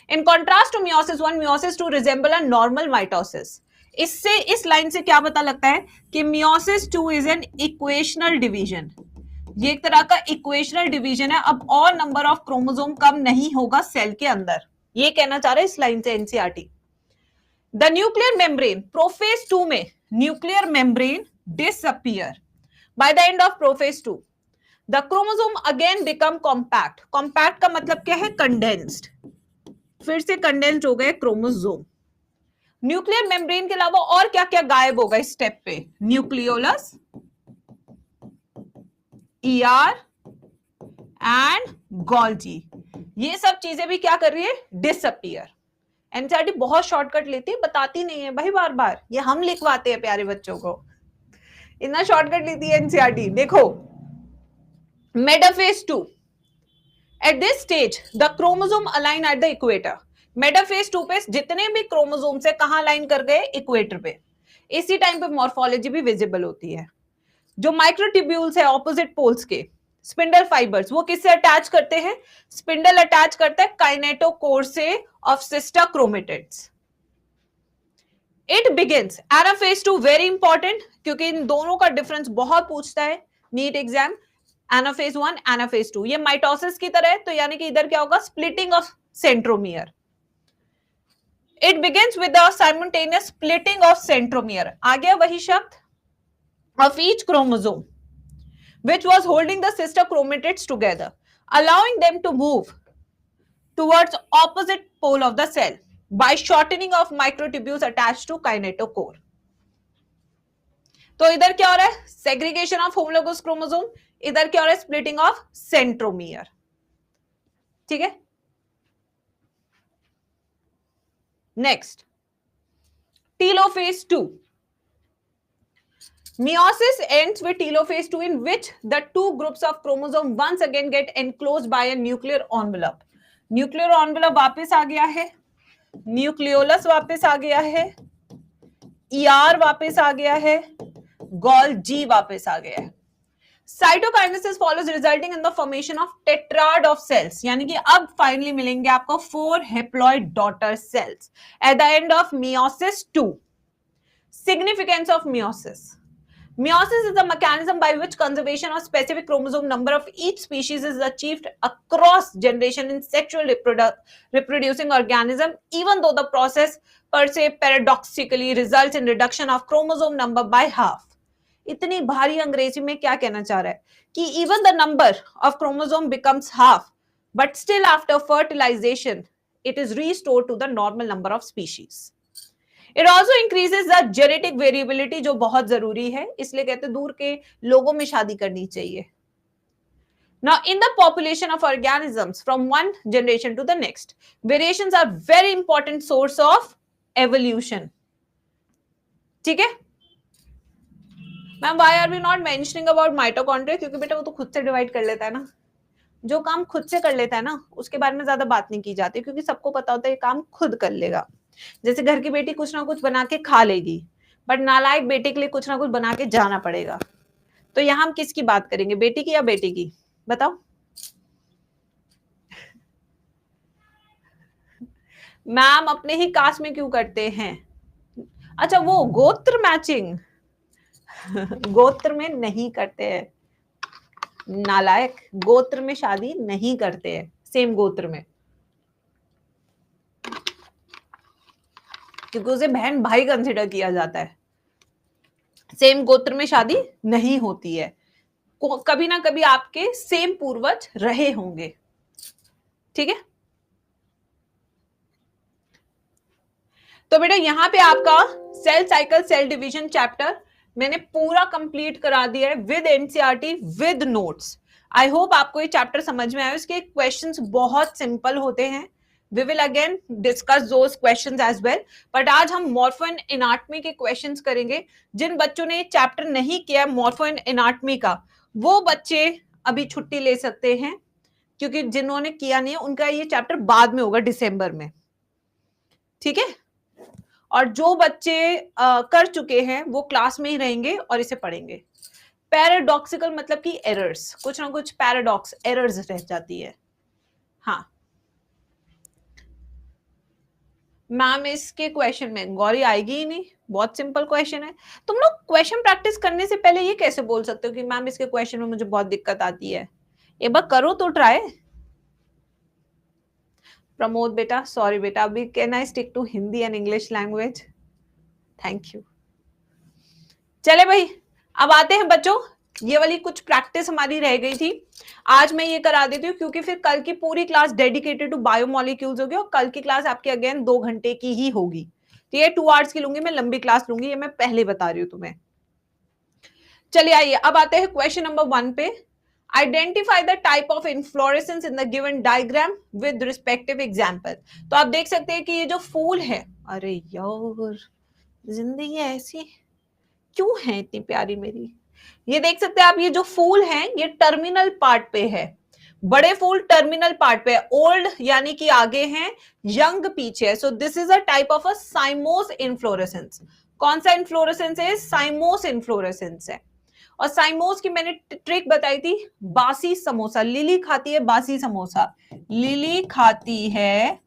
In contrast to meiosis 1, meiosis 2 resemble a normal mitosis. इससे, इस लाइन से क्या पता लगता है कि meiosis 2 is an equational division, ये एक तरह का इक्वेशनल डिवीजन है। अब और नंबर ऑफ क्रोमोसोम कम नहीं होगा सेल के अंदर, ये कहना चाह रहे हैं इस लाइन से NCERT. The nuclear membrane, prophase 2 में nuclear membrane disappear by the end of prophase 2। The chromosome again become compact. Compact का मतलब क्या है, कंडेंस्ड, फिर से कंडेंस्ड हो गए क्रोमोसोम। न्यूक्लियर मेम्ब्रेन के अलावा और क्या क्या गायब होगा इस स्टेप पे, न्यूक्लियोलस, ईआर एंड गोल्जी, ये सब चीजें भी क्या कर रही है, डिसअपियर। एनसीईआरटी बहुत शॉर्टकट लेती है, बताती नहीं है भाई बार बार, ये हम लिखवाते हैं प्यारे बच्चों को, इतना शॉर्टकट लेती है एनसीईआरटी। देखो metaphase 2, at this stage the chromosome align at the equator. Metaphase 2 पे जितने भी क्रोमोसोम से कहां अलाइन कर गए, इक्वेटर पे। इसी टाइम पे मॉर्फोलॉजी भी विजिबल होती है। जो माइक्रोट्यूब्यूल्स है ऑपोजिट पोल्स के, स्पिंडल फाइबर्स, वो किससे अटैच करते हैं, स्पिंडल अटैच करता है काइनेटोकोर से of sister chromatids. It begins, anaphase 2 very important, क्योंकि इन दोनों का डिफरेंस बहुत पूछता है नीट एग्जाम। एनाफेज 1, एनाफेज 2, ये माइटोसिस की तरह है, तो यानी कि इधर क्या होगा, splitting of centromere. It begins with the simultaneous splitting of centromere, आ गया वही शब्द, of each chromosome which was holding the sister chromatids together, allowing them to move towards opposite pole of the cell by shortening of microtubules attached to kinetochore. तो इधर क्या हो रहा है, segregation of homologous chromosome, इधर क्या हो रहा है, splitting of centromere, ठीक है। Next, telophase 2. Meiosis ends with telophase 2, in which the two groups of chromosome once again get enclosed by a nuclear envelope. Nuclear envelope वापस आ गया है, न्यूक्लियोलस वापस आ गया है, ER वापस आ गया है, गोल्जी वापस आ गया है। Cytokinesis follows resulting in the formation of tetrad of cells, यानी कि अब फाइनली मिलेंगे आपको 4 haploid daughter cells at the end of meiosis 2. Significance of meiosis. Meiosis is the mechanism by which conservation of specific chromosome number of each species is achieved across generation in sexual reproducing organism, even though the process per se paradoxically results in reduction of chromosome number by half. इतनी भारी अंग्रेजी में क्या कहना चाह रहा है कि even the number of chromosome becomes half, but still after fertilization it is restored to the normal number of species. It also increases the genetic variability, जो बहुत जरूरी है, इसलिए कहते हैं दूर के लोगों में शादी करनी चाहिए. Now, in the population of organisms from one generation to the next, variations are very important source of evolution. ठीक है ma'am, why are we not mentioning about mitochondria? क्योंकि बेटा वो तो खुद से डिवाइड कर लेता है ना, जो काम खुद से कर लेता है ना उसके बारे में ज्यादा बात नहीं की जाती, क्योंकि सबको पता होता है ये काम खुद कर लेगा. जैसे घर की बेटी कुछ ना कुछ बना के खा लेगी, बट नालायक बेटे के लिए कुछ ना कुछ बना के जाना पड़ेगा. तो यहां हम किसकी बात करेंगे, बेटी की या बेटे की, बताओ. मैम अपने ही कास्ट में क्यों करते हैं? अच्छा वो गोत्र मैचिंग गोत्र में नहीं करते हैं नालायक, गोत्र में शादी नहीं करते हैं, सेम गोत्र में, क्योंकि उसे बहन भाई कंसिडर किया जाता है. सेम गोत्र में शादी नहीं होती है, कभी ना कभी आपके सेम पूर्वज रहे होंगे. ठीक है, तो बेटा यहां पे आपका cell cycle cell division chapter मैंने पूरा कंप्लीट करा दिया है with NCERT with notes. I hope आपको ये चैप्टर समझ में आया. इसके क्वेश्चंस बहुत सिंपल होते हैं. We will again discuss those questions as well. But आज हम मॉर्फो एंड एनाटॉमी के क्वेश्चंस करेंगे. जिन बच्चों ने चैप्टर नहीं किया मॉर्फो एंड एनाटॉमी का, वो बच्चे अभी छुट्टी ले सकते हैं, क्योंकि जिन्होंने किया नहीं है उनका ये चैप्टर बाद में होगा दिसंबर में. ठीक है, और जो बच्चे कर चुके हैं वो क्लास में ही रहेंगे और इसे पढ़ेंगे. पैराडॉक्सिकल मतलब कि एरर्स, कुछ ना कुछ पैराडॉक्स एरर्स रह जाती है. हाँ मैम इसके क्वेश्चन में गौरी आएगी ही नहीं, बहुत सिंपल क्वेश्चन है. तुम लोग क्वेश्चन प्रैक्टिस करने से पहले ये कैसे बोल सकते हो कि मैम इसके क्वेश्चन में मुझे बहुत दिक्कत आती है? एक बार करो तो ट्राई. प्रमोद बेटा सॉरी बेटा, अभी can I stick to Hindi and English language? Thank you. चले भाई अब आते हैं बच्चों, ये वाली कुछ प्रैक्टिस हमारी रह गई थी, आज मैं ये करा देती हूँ, क्योंकि फिर कल की पूरी क्लास डेडिकेटेड टू बायोमोलिक्यूल्स होगी और कल की क्लास आपकी अगेन 2 घंटे की ही होगी. तो ये 2 आवर्स की लूंगी मैं, लंबी क्लास लूंगी, ये मैं पहले बता रही हूँ तुम्हें. चलिए आइए अब आते हैं क्वेश्चन नंबर 1 पे. Identify the type of inflorescence in the given diagram with respective example. तो आप देख सकते हैं कि ये जो फूल है, अरे यार जिंदगी ऐसी क्यों है इतनी प्यारी मेरी. ये देख सकते हैं आप, ये जो फूल हैं ये टर्मिनल पार्ट पे है, बड़े फूल टर्मिनल पार्ट पे है, ओल्ड यानी कि आगे हैं, यंग पीछे है. So this is a type of a साइमोस inflorescence. कौन सा इन्फ्लोरेसेंस है? साइमोस इन्फ्लोरेसेंस है. और साइमोस की मैंने ट्रिक बताई थी, बासी समोसा. लिली खाती है बासी समोसा, लिली खाती है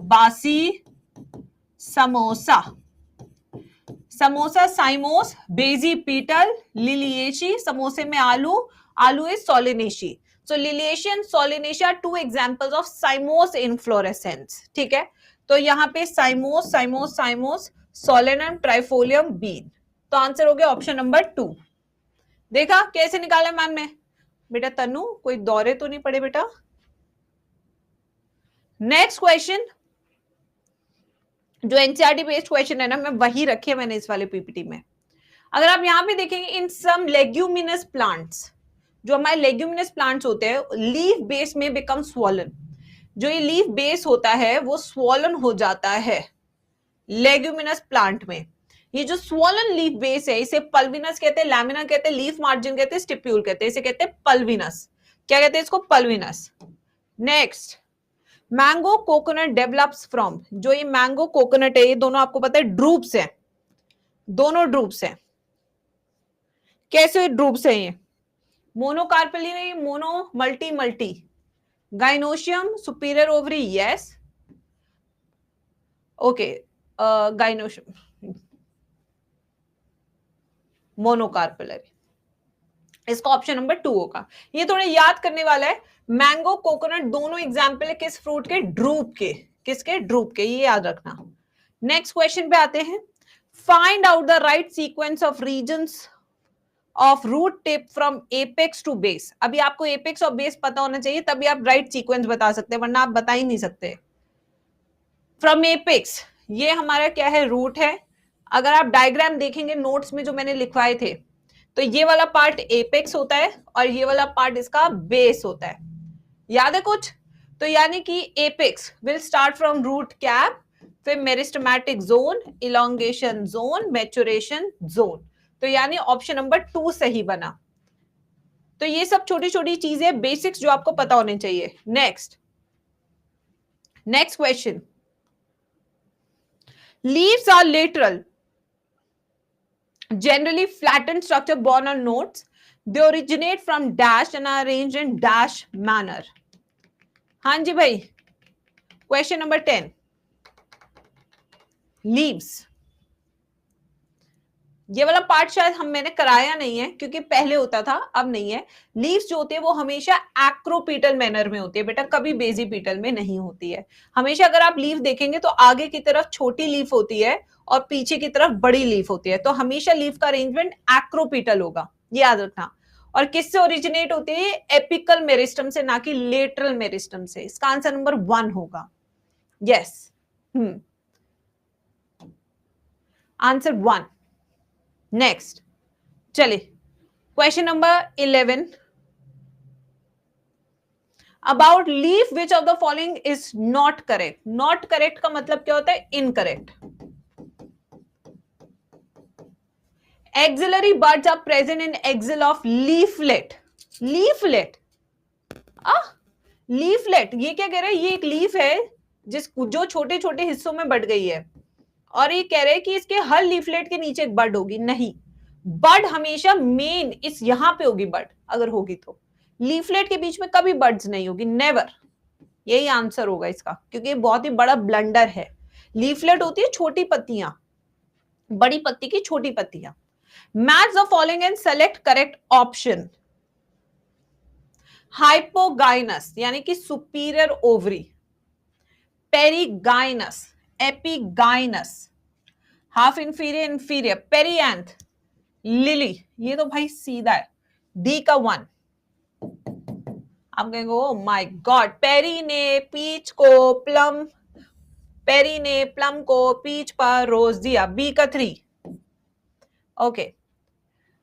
बासी समोसा. समोसा साइमोस, बेजी पीटल, लिलिएशी, समोसे में आलू, आलू is solanaceae. So liliaceae solanaceae 2 examples of cymose inflorescence. ठीक है, तो यहाँ पे cymose cymose cymose, solanum, trifolium, bean. तो आंसर हो गया ऑप्शन नंबर 2. देखा कैसे निकाला मैम ने? बेटा तनु कोई दौरे तो नहीं पड़े बेटा. नेक्स्ट क्वेश्चन जो एनसीईआरटी बेस्ड क्वेश्चन है ना, मैं वही रखी है मैंने इस वाले पीपीटी में. अगर आप यहां पे देखेंगे, इन सम लेग्यूमिनस प्लांट्स, जो हमारे लेग्यूमिनस प्लांट्स होते हैं, लीफ बेस में बिकम स्वॉलन. जो ये लीफ बेस होता है वो स्वॉलन हो जाता है लेग्यूमिनस प्लांट में. ये जो स्वॉलन लीफ बेस है इसे पल्विनस कहते हैं, लैमिना कहते हैं, लीफ मार्जिन कहते हैं, स्टिप्यूल कहते हैं. इसे कहते हैं पल्विनस. क्या कहते हैं इसको? Pulvinus. Next, mango coconut develops from. जो ये मैंगो कोकोनट है ये दोनों आपको पता है ड्रूप्स हैं, दोनों ड्रूप्स हैं. कैसे ड्रूप्स हैं ये? मोनोकार्पेली नहीं, mono multi multi, gynoecium superior ovary, yes, okay, gynoecium monocarpellary, इसका ऑप्शन नंबर 2 होगा। ये थोड़े याद करने वाला है। मैंगो कोकोनट दोनों एग्जाम्पल है किस फ्रूट के? ड्रूप के। किसके? ड्रूप के, ये याद रखना। नेक्स्ट क्वेश्चन पे आते हैं। Find out the right sequence of regions of root tip from apex to base. अभी आपको एपेक्स और बेस पता होना चाहिए, तभी आप राइट सीक्वेंस बता सकते हैं, वरना आप बता ही नहीं सकते। फ्रॉम एपेक्स, ये हमारा क्या है? रूट है। अगर आप डायग्राम देखेंगे नोट्स में जो मैंने लिखवाए थे, तो ये वाला पार्ट एपेक्स होता है और ये वाला पार्ट इसका बेस होता है। याद है कुछ? तो यानी कि apex will start from root cap, फिर meristematic zone, elongation zone, maturation zone. तो यानी ऑप्शन नंबर 2 सही बना। तो ये सब छोटी छोटी चीजें, बेसिक्स जो आपको पता होने चाहिए। Next question. Leaves are lateral, generally flattened structure borne on nodes. They originate from dash and are arranged in dash manner. हाँ जी भाई, क्वेश्चन नंबर 10। लीव्स, ये वाला पार्ट शायद मैंने कराया नहीं है क्योंकि पहले होता था, अब नहीं है। लीव्स जो होती है वो हमेशा एक्रोपीटल मैनर में होती है बेटा, कभी बेजीपीटल में नहीं होती है। हमेशा अगर आप लीफ देखेंगे तो आगे की तरफ छोटी लीफ होती है और पीछे की तरफ बड़ी लीफ होती है, तो हमेशा लीफ का अरेंजमेंट एक्रोपीटल होगा, ये याद रखना। और किससे ओरिजिनेट होती है? एपिकल मेरिस्टम से, ना कि लेटरल मेरिस्टम से। इसका आंसर नंबर 1 होगा। Yes, answer 1। नेक्स्ट चलिए, question number 11। About leaf which of the following is not correct. Not correct का मतलब क्या होता है? Incorrect. Axillary buds are present in axil of leaflet. Leaflet, leaflet, ये क्या कह रहे हैं? ये एक लीफ है जो छोटे छोटे हिस्सों में बट गई है, और ये कह रहे हैं कि इसके हर लीफलेट के नीचे एक बर्ड होगी। नहीं, बर्ड हमेशा मेन इस यहां पे होगी। बर्ड अगर होगी तो लीफलेट के बीच में कभी बर्ड्स नहीं होगी, नेवर। यही आंसर होगा इसका, क्योंकि ये बहुत ही बड़ा ब्लंडर है। लीफलेट होती है छोटी पत्तियां, बड़ी पत्ती की छोटी पत्तियां। Match the following and select correct option. Hypogynous यानी कि superior ovary, perigynous, epigynous, half inferior, inferior, perianth, lily. ये तो भाई सीधा है, डी का 1। आप कहेंगे ओ माय गॉड, पेरी ने पीच को प्लम, पेरी ने प्लम को पीच पर रोज दिया, बी का 3। ओके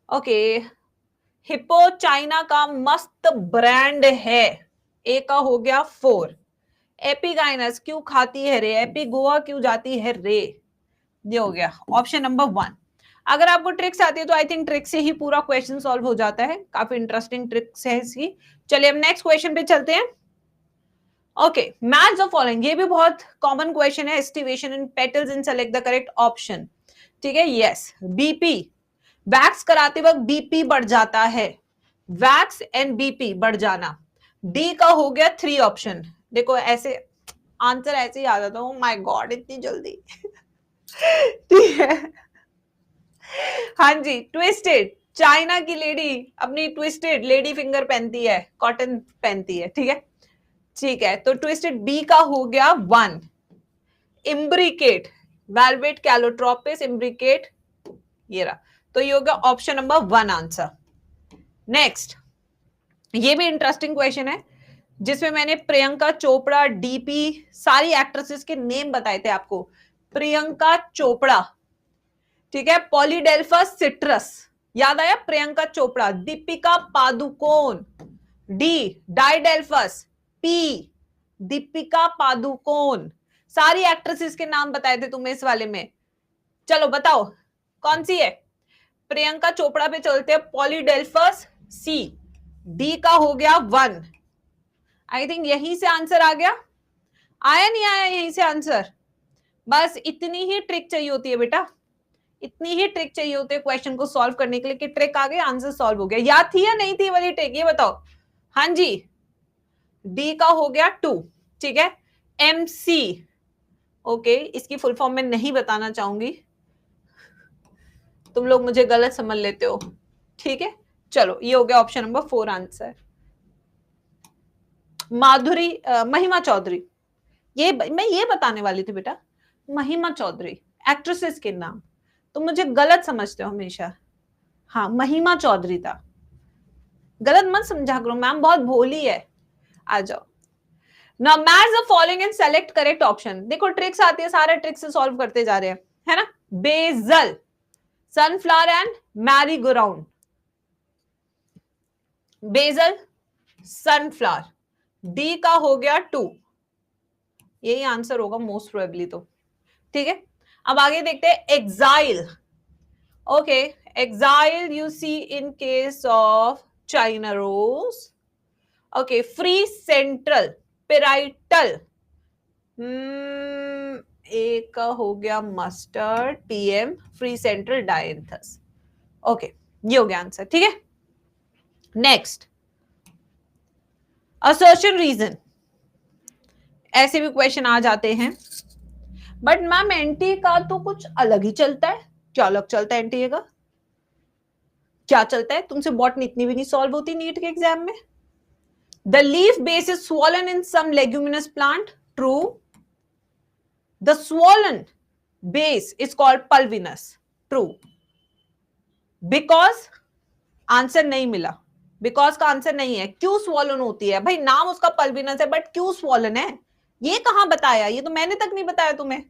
ओके, हिप्पो चाइना का मस्त ब्रांड है, ए का हो गया 4। एपीगाइनस क्यों खाती है रे, एपी गोवा क्यों जाती है रे, ये हो गया ऑप्शन नंबर 1। अगर आपको ट्रिक्स आती है तो आई थिंक ट्रिक से ही पूरा क्वेश्चन सॉल्व हो जाता है, काफी इंटरेस्टिंग ट्रिक्स है इसकी। चलिए अब नेक्स्ट क्वेश्चन पे चलते हैं। ओके, मैच द फॉलोइंग, ये भी बहुत कॉमन क्वेश्चन है। Aestivation in petals and select the correct option. ठीक है, यस, बीपी, वैक्स कराते वक्त बीपी बढ़ जाता है, वैक्स एंड बीपी बढ़ जाना। डी का हो गया 3 ऑप्शन। देखो ऐसे आंसर ऐसे ही आ जाता है, माय गॉड इतनी जल्दी। ठीक है, हाँ जी, ट्विस्टेड, चाइना की लेडी अपनी ट्विस्टेड लेडी फिंगर पहनती है, कॉटन पहनती है। ठीक है, ठीक है, तो ट्विस्टेड बी का हो गया 1। इम्ब्रिकेट, वेलवेट कैलोट्रोपिस इम्ब्रिकेट, ये रहा, तो ये होगा ऑप्शन नंबर 1 आंसर। नेक्स्ट, ये भी इंटरेस्टिंग क्वेश्चन है जिसमें मैंने प्रियंका चोपड़ा, डीपी, सारी एक्ट्रेसेस के नेम बताए थे आपको। प्रियंका चोपड़ा, ठीक है, पॉलीडेल्फस सिट्रस, याद आया? Priyanka Chopra. Deepika Padukone, D diadelphous, P Deepika Padukone. सारी एक्ट्रेसेस के नाम बताए थे तुम्हें इस वाले में। चलो बताओ कौन सी है? प्रियंका चोपड़ा पे चलते हैं, पॉलीडेल्फस सी, डी का हो गया 1। आई थिंक यहीं से आंसर आ गया, आया नहीं आया यहीं से आंसर? बस इतनी ही ट्रिक चाहिए होती है बेटा, इतनी ही ट्रिक चाहिए होती है क्वेश्चन को सॉल्व करने के लिए कि ट्रिक आ गई, आंसर सॉल्व हो गया। याद थी या नहीं थी वाली ट्रिक, ये बताओ। हाँ जी, डी का हो गया 2, ठीक है। MC, ओके, इसकी फुल फॉर्म में नहीं बताना चाहूंगी, तुम लोग मुझे गलत समझ लेते हो, ठीक है। चलो, ये हो गया ऑप्शन नंबर 4 आंसर। माधुरी महिमा चौधरी, ये मैं ये बताने वाली थी बेटा, महिमा चौधरी एक्ट्रेसेस के नाम, तुम मुझे गलत समझते हो हमेशा। हाँ, महिमा चौधरी था, गलत मत समझा करो, मैम बहुत भोली है। आ जाओ। Now match the following and select correct option। देखो ट्रिक्स आती है, सारे ट्रिक्स से सॉल्व करते जा रहे हैं, है ना। Basil, sunflower and marigold. Basil, sunflower, D का हो गया 2, यही आंसर होगा मोस्ट प्रोबेबली तो, ठीक है। अब आगे देखते हैं axile. Okay, axile you see in case of china rose. Okay, free central, parietal, A का हो गया mustard, PM, free central dianthus. Okay, ये हो गया आंसर, ठीक है। नेक्स्ट, असर्शन रीजन, ऐसे भी क्वेश्चन आ जाते हैं, बट मैम एनटीए का तो कुछ अलग ही चलता है। क्या अलग चलता है एनटीए का, क्या चलता है? तुमसे बॉटनी इतनी भी नहीं सॉल्व होती नीट के एग्जाम में। The leaf base is swollen in some leguminous plant, true. The swollen base is called pulvinus, true. Because, answer नहीं मिला, बिकॉज का आंसर नहीं है। क्यों स्वॉलन होती है भाई, नाम उसका पल्विनस है, बट क्यों स्वॉलन है ये कहां बताया, ये तो मैंने तक नहीं बताया तुम्हें।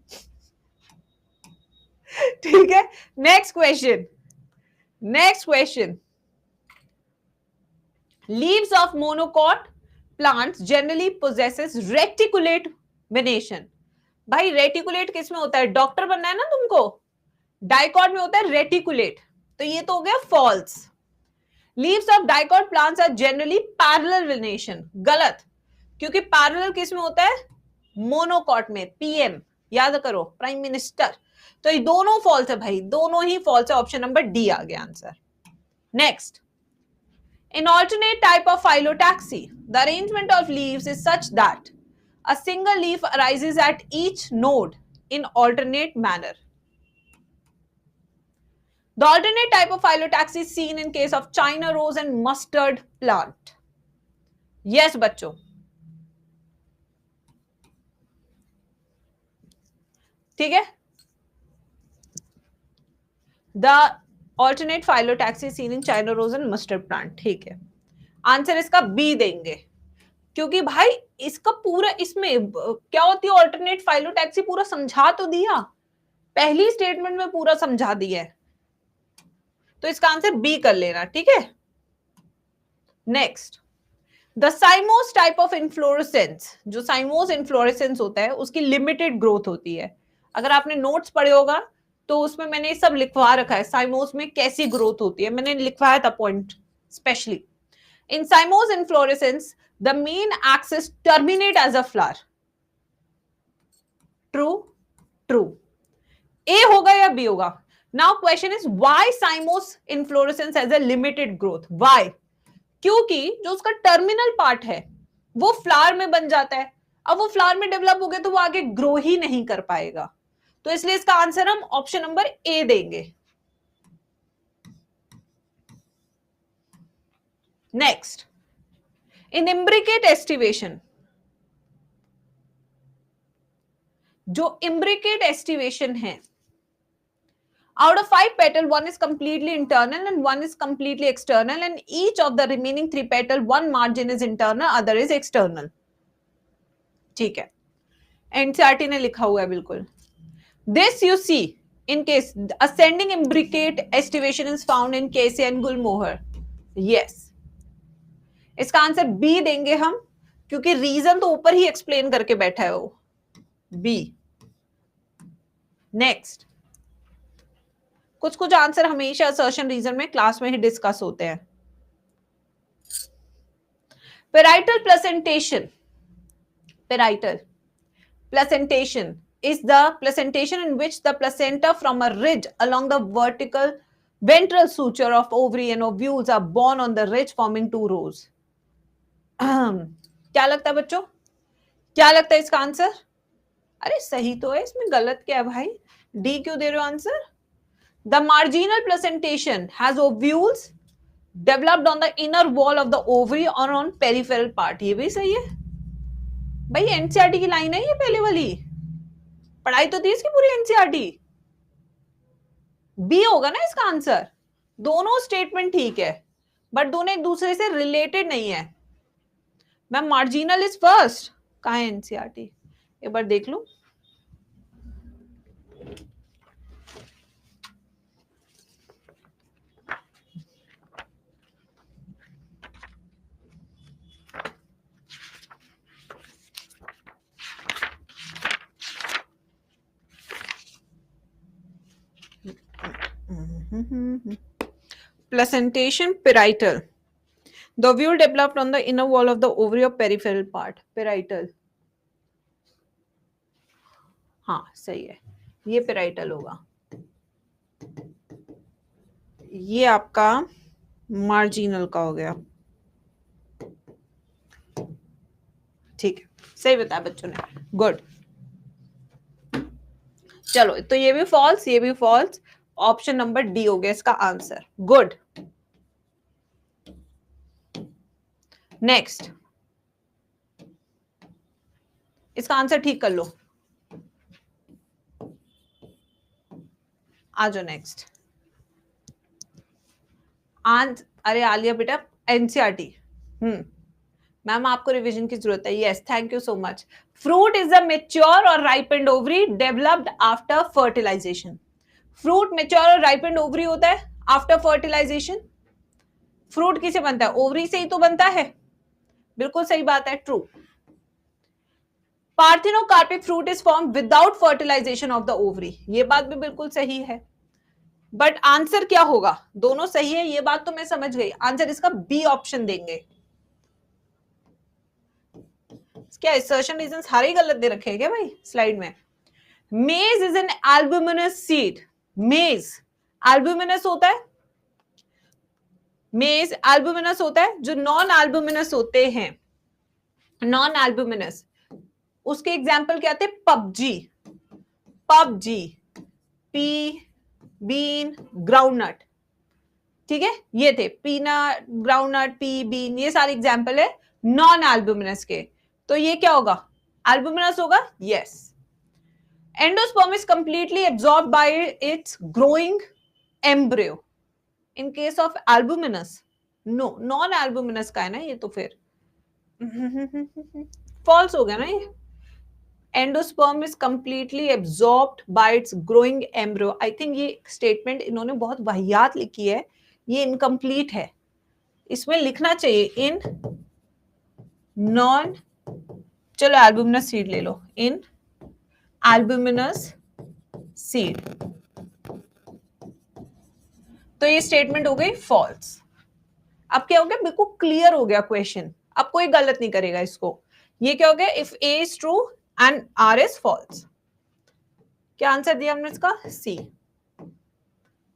ठीक है, next question, next question. Leaves of monocot plants generally possesses reticulate venation. भाई रेटिकुलेट किस में होता है, डॉक्टर बनना है ना तुमको, डाइकॉट में होता है रेटिकुलेट, तो ये तो हो गया false. Leaves of dicot plants are generally parallel venation, गलत, क्योंकि पैरेलल किस में होता है, मोनोकॉट में, PM, याद करो, प्राइम मिनिस्टर। तो ये दोनों फॉल्स है भाई, दोनों ही फॉल्स है, ऑप्शन नंबर डी आ गया answer. Next, in alternate type of phyllotaxy, the arrangement of leaves is such that a single leaf arises at each node in alternate manner. The alternate type of phyllotaxy is seen in case of China rose and mustard plant. Yes, बच्चों, ठीक है। The alternate phyllotaxy is seen in China rose and mustard plant, ठीक है। Answer इसका B देंगे, क्योंकि भाई इसका पूरा, इसमें क्या होती है ऑल्टरनेट फाइलोटैक्सी, पूरा समझा तो दिया, पहली स्टेटमेंट में पूरा समझा दिया है, तो इसका आंसर बी कर लेना, ठीक है। Next, the साइमोस type of inflorescence, जो साइमोस इन्फ्लोरेसेंस होता है उसकी लिमिटेड ग्रोथ होती है। अगर आपने नोट्स पढ़े होगा तो उसमें मैंने सब लिखवा रखा है, साइमोस में कैसी ग्रोथ होती है, मैंने लिखवाया था point specially. In साइमोस inflorescence the main axis terminate as a flower, true, true। A होगा या B होगा? Now question is why cymose inflorescence has a limited growth? Why? क्योंकि जो उसका टर्मिनल पार्ट है वो फ्लावर में बन जाता है, अब वो फ्लावर में डेवलप हो गया तो वो आगे ग्रो ही नहीं कर पाएगा, तो इसलिए इसका आंसर हम ऑप्शन नंबर ए देंगे। नेक्स्ट, इन इम्ब्रिकेट एस्टिवेशन, जो इम्ब्रिकेट एस्टिवेशन है, out of 5 petal, 1 is completely internal and 1 is completely external, and each of the remaining 3 petal, 1 margin is internal, other is external, ठीक है। NCERT ने लिखा हुआ है बिल्कुल। This you see in case ascending imbricate estivation is found in Casey and Gulmohar, yes, इसका answer B देंगे हम, क्योंकि रीजन तो ऊपर ही एक्सप्लेन करके बैठा है वो, बी। नेक्स्ट, कुछ कुछ आंसर हमेशा असर्शन रीजन में क्लास में ही डिस्कस होते हैं। Parietal placentation, parietal placentation is the placentation in which the placenta from a ridge along the vertical ventral suture of ovary and ovules are born on the ridge forming two rows. क्या लगता है बच्चों, क्या लगता है इसका answer? अरे सही तो है, इसमें गलत क्या है भाई? डी क्यों दे रहे हो answer? The marginal placentation has ovules developed on the inner wall of the ovary और ऑन पेरिफेरल पार्ट. ये भी सही है भाई, एनसीईआरटी की लाइन है ये पहले वाली, पढ़ाई तो थी इसकी पूरी एनसीईआरटी. बी होगा ना इसका आंसर. दोनों स्टेटमेंट ठीक है बट दोनों एक दूसरे से रिलेटेड नहीं है. मैम मार्जिनल इज फर्स्ट, कहाँ है एनसीईआरटी, एक बार देख लूं. Placentation parietal. The ovule developed on the inner wall of the ovary or peripheral part. Parietal. हाँ सही है, ये parietal होगा. ये आपका marginal का हो गया. ठीक है, सही बताया बच्चों ने. गुड. चलो तो ये भी फॉल्स, ये भी फॉल्स. ऑप्शन नंबर डी हो गया इसका आंसर. गुड. नेक्स्ट, इसका आंसर ठीक कर लो. आ जाओ नेक्स्ट. अरे आलिया बेटा एनसीईआरटी. मैम आपको रिवीजन की जरूरत है. Yes, thank you so much. Fruit is a mature और ripened ovary developed after fertilization. Fruit mature और राइपेंड ओवरी होता है आफ्टर फर्टिलाइजेशन. फ्रूट किसे बनता है? ओवरी से ही तो बनता है. बिल्कुल सही बात है, true. Parthenocarpic fruit is form without fertilization of the ovary. ये बात भी बिल्कुल सही है बट आंसर क्या होगा? दोनों सही है, ये बात तो मैं समझ गई. आंसर इसका बी ऑप्शन देंगे. क्या असर्शन रीजंस सारे ही गलत दे रखे हैं क्या भाई स्लाइड में? मेज इज एन एल्बुमिनस सीड. मेज एल्बुमिनस होता है. मेज एल्बुमिनस होता है. जो नॉन एल्बुमिनस होते हैं, नॉन एल्बुमिनस, उसके एग्जाम्पल क्या थे? पबजी, पबजी, पी, बीन, ग्राउंडनट. ठीक है, ये थे पीनट, ग्राउंडनट, पी, बीन, ये सारे एग्जाम्पल है नॉन एल्बुमिनस के. तो ये क्या होगा? एल्बुमिनस होगा. Yes. Endosperm is completely absorbed by its growing embryo. In case of albuminous no, non albuminous का है ना ये, तो फिर फॉल्स हो गया ना ये. Endosperm is completely absorbed by its growing embryo. I think ये स्टेटमेंट इन्होंने बहुत वाहियात लिखी है, ये इनकम्प्लीट है. इसमें लिखना चाहिए इन नॉन, चलो एल्बुमिनस सीड ले लो, इन एल्बुमिनस सीड. तो ये स्टेटमेंट हो गई फॉल्स. अब क्या हो गया? बिल्कुल क्लियर हो गया क्वेश्चन. अब कोई गलत नहीं करेगा इसको. ये क्या हो गया? If A is true and R is false. क्या आंसर दिया हमने इसका? C.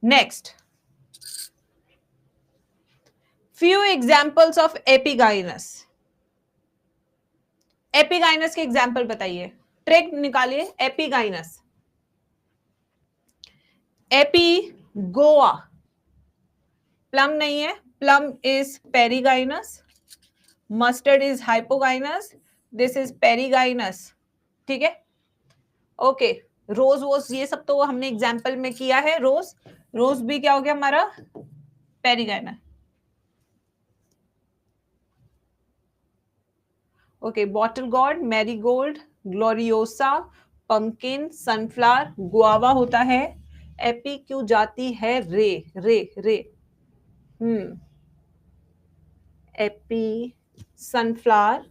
Next, few examples of epigynous. Epigynous के एग्जाम्पल बताइए, ट्रिक निकालिए. एपिगाइनस, एपिगोआ, प्लम नहीं है, plum is perigynous, mustard is hypogynous, this is perigynous. ठीक है, ओके. रोज वोज ये सब तो हमने एग्जाम्पल में किया है. रोज, रोज भी क्या हो गया हमारा? Perigynous. Okay, bottle God, marigold, gloriosa, pumpkin, sunflower, guava होता है. एपी क्यों जाती है? रे, रे, रे. एपी, सनफ्लावर,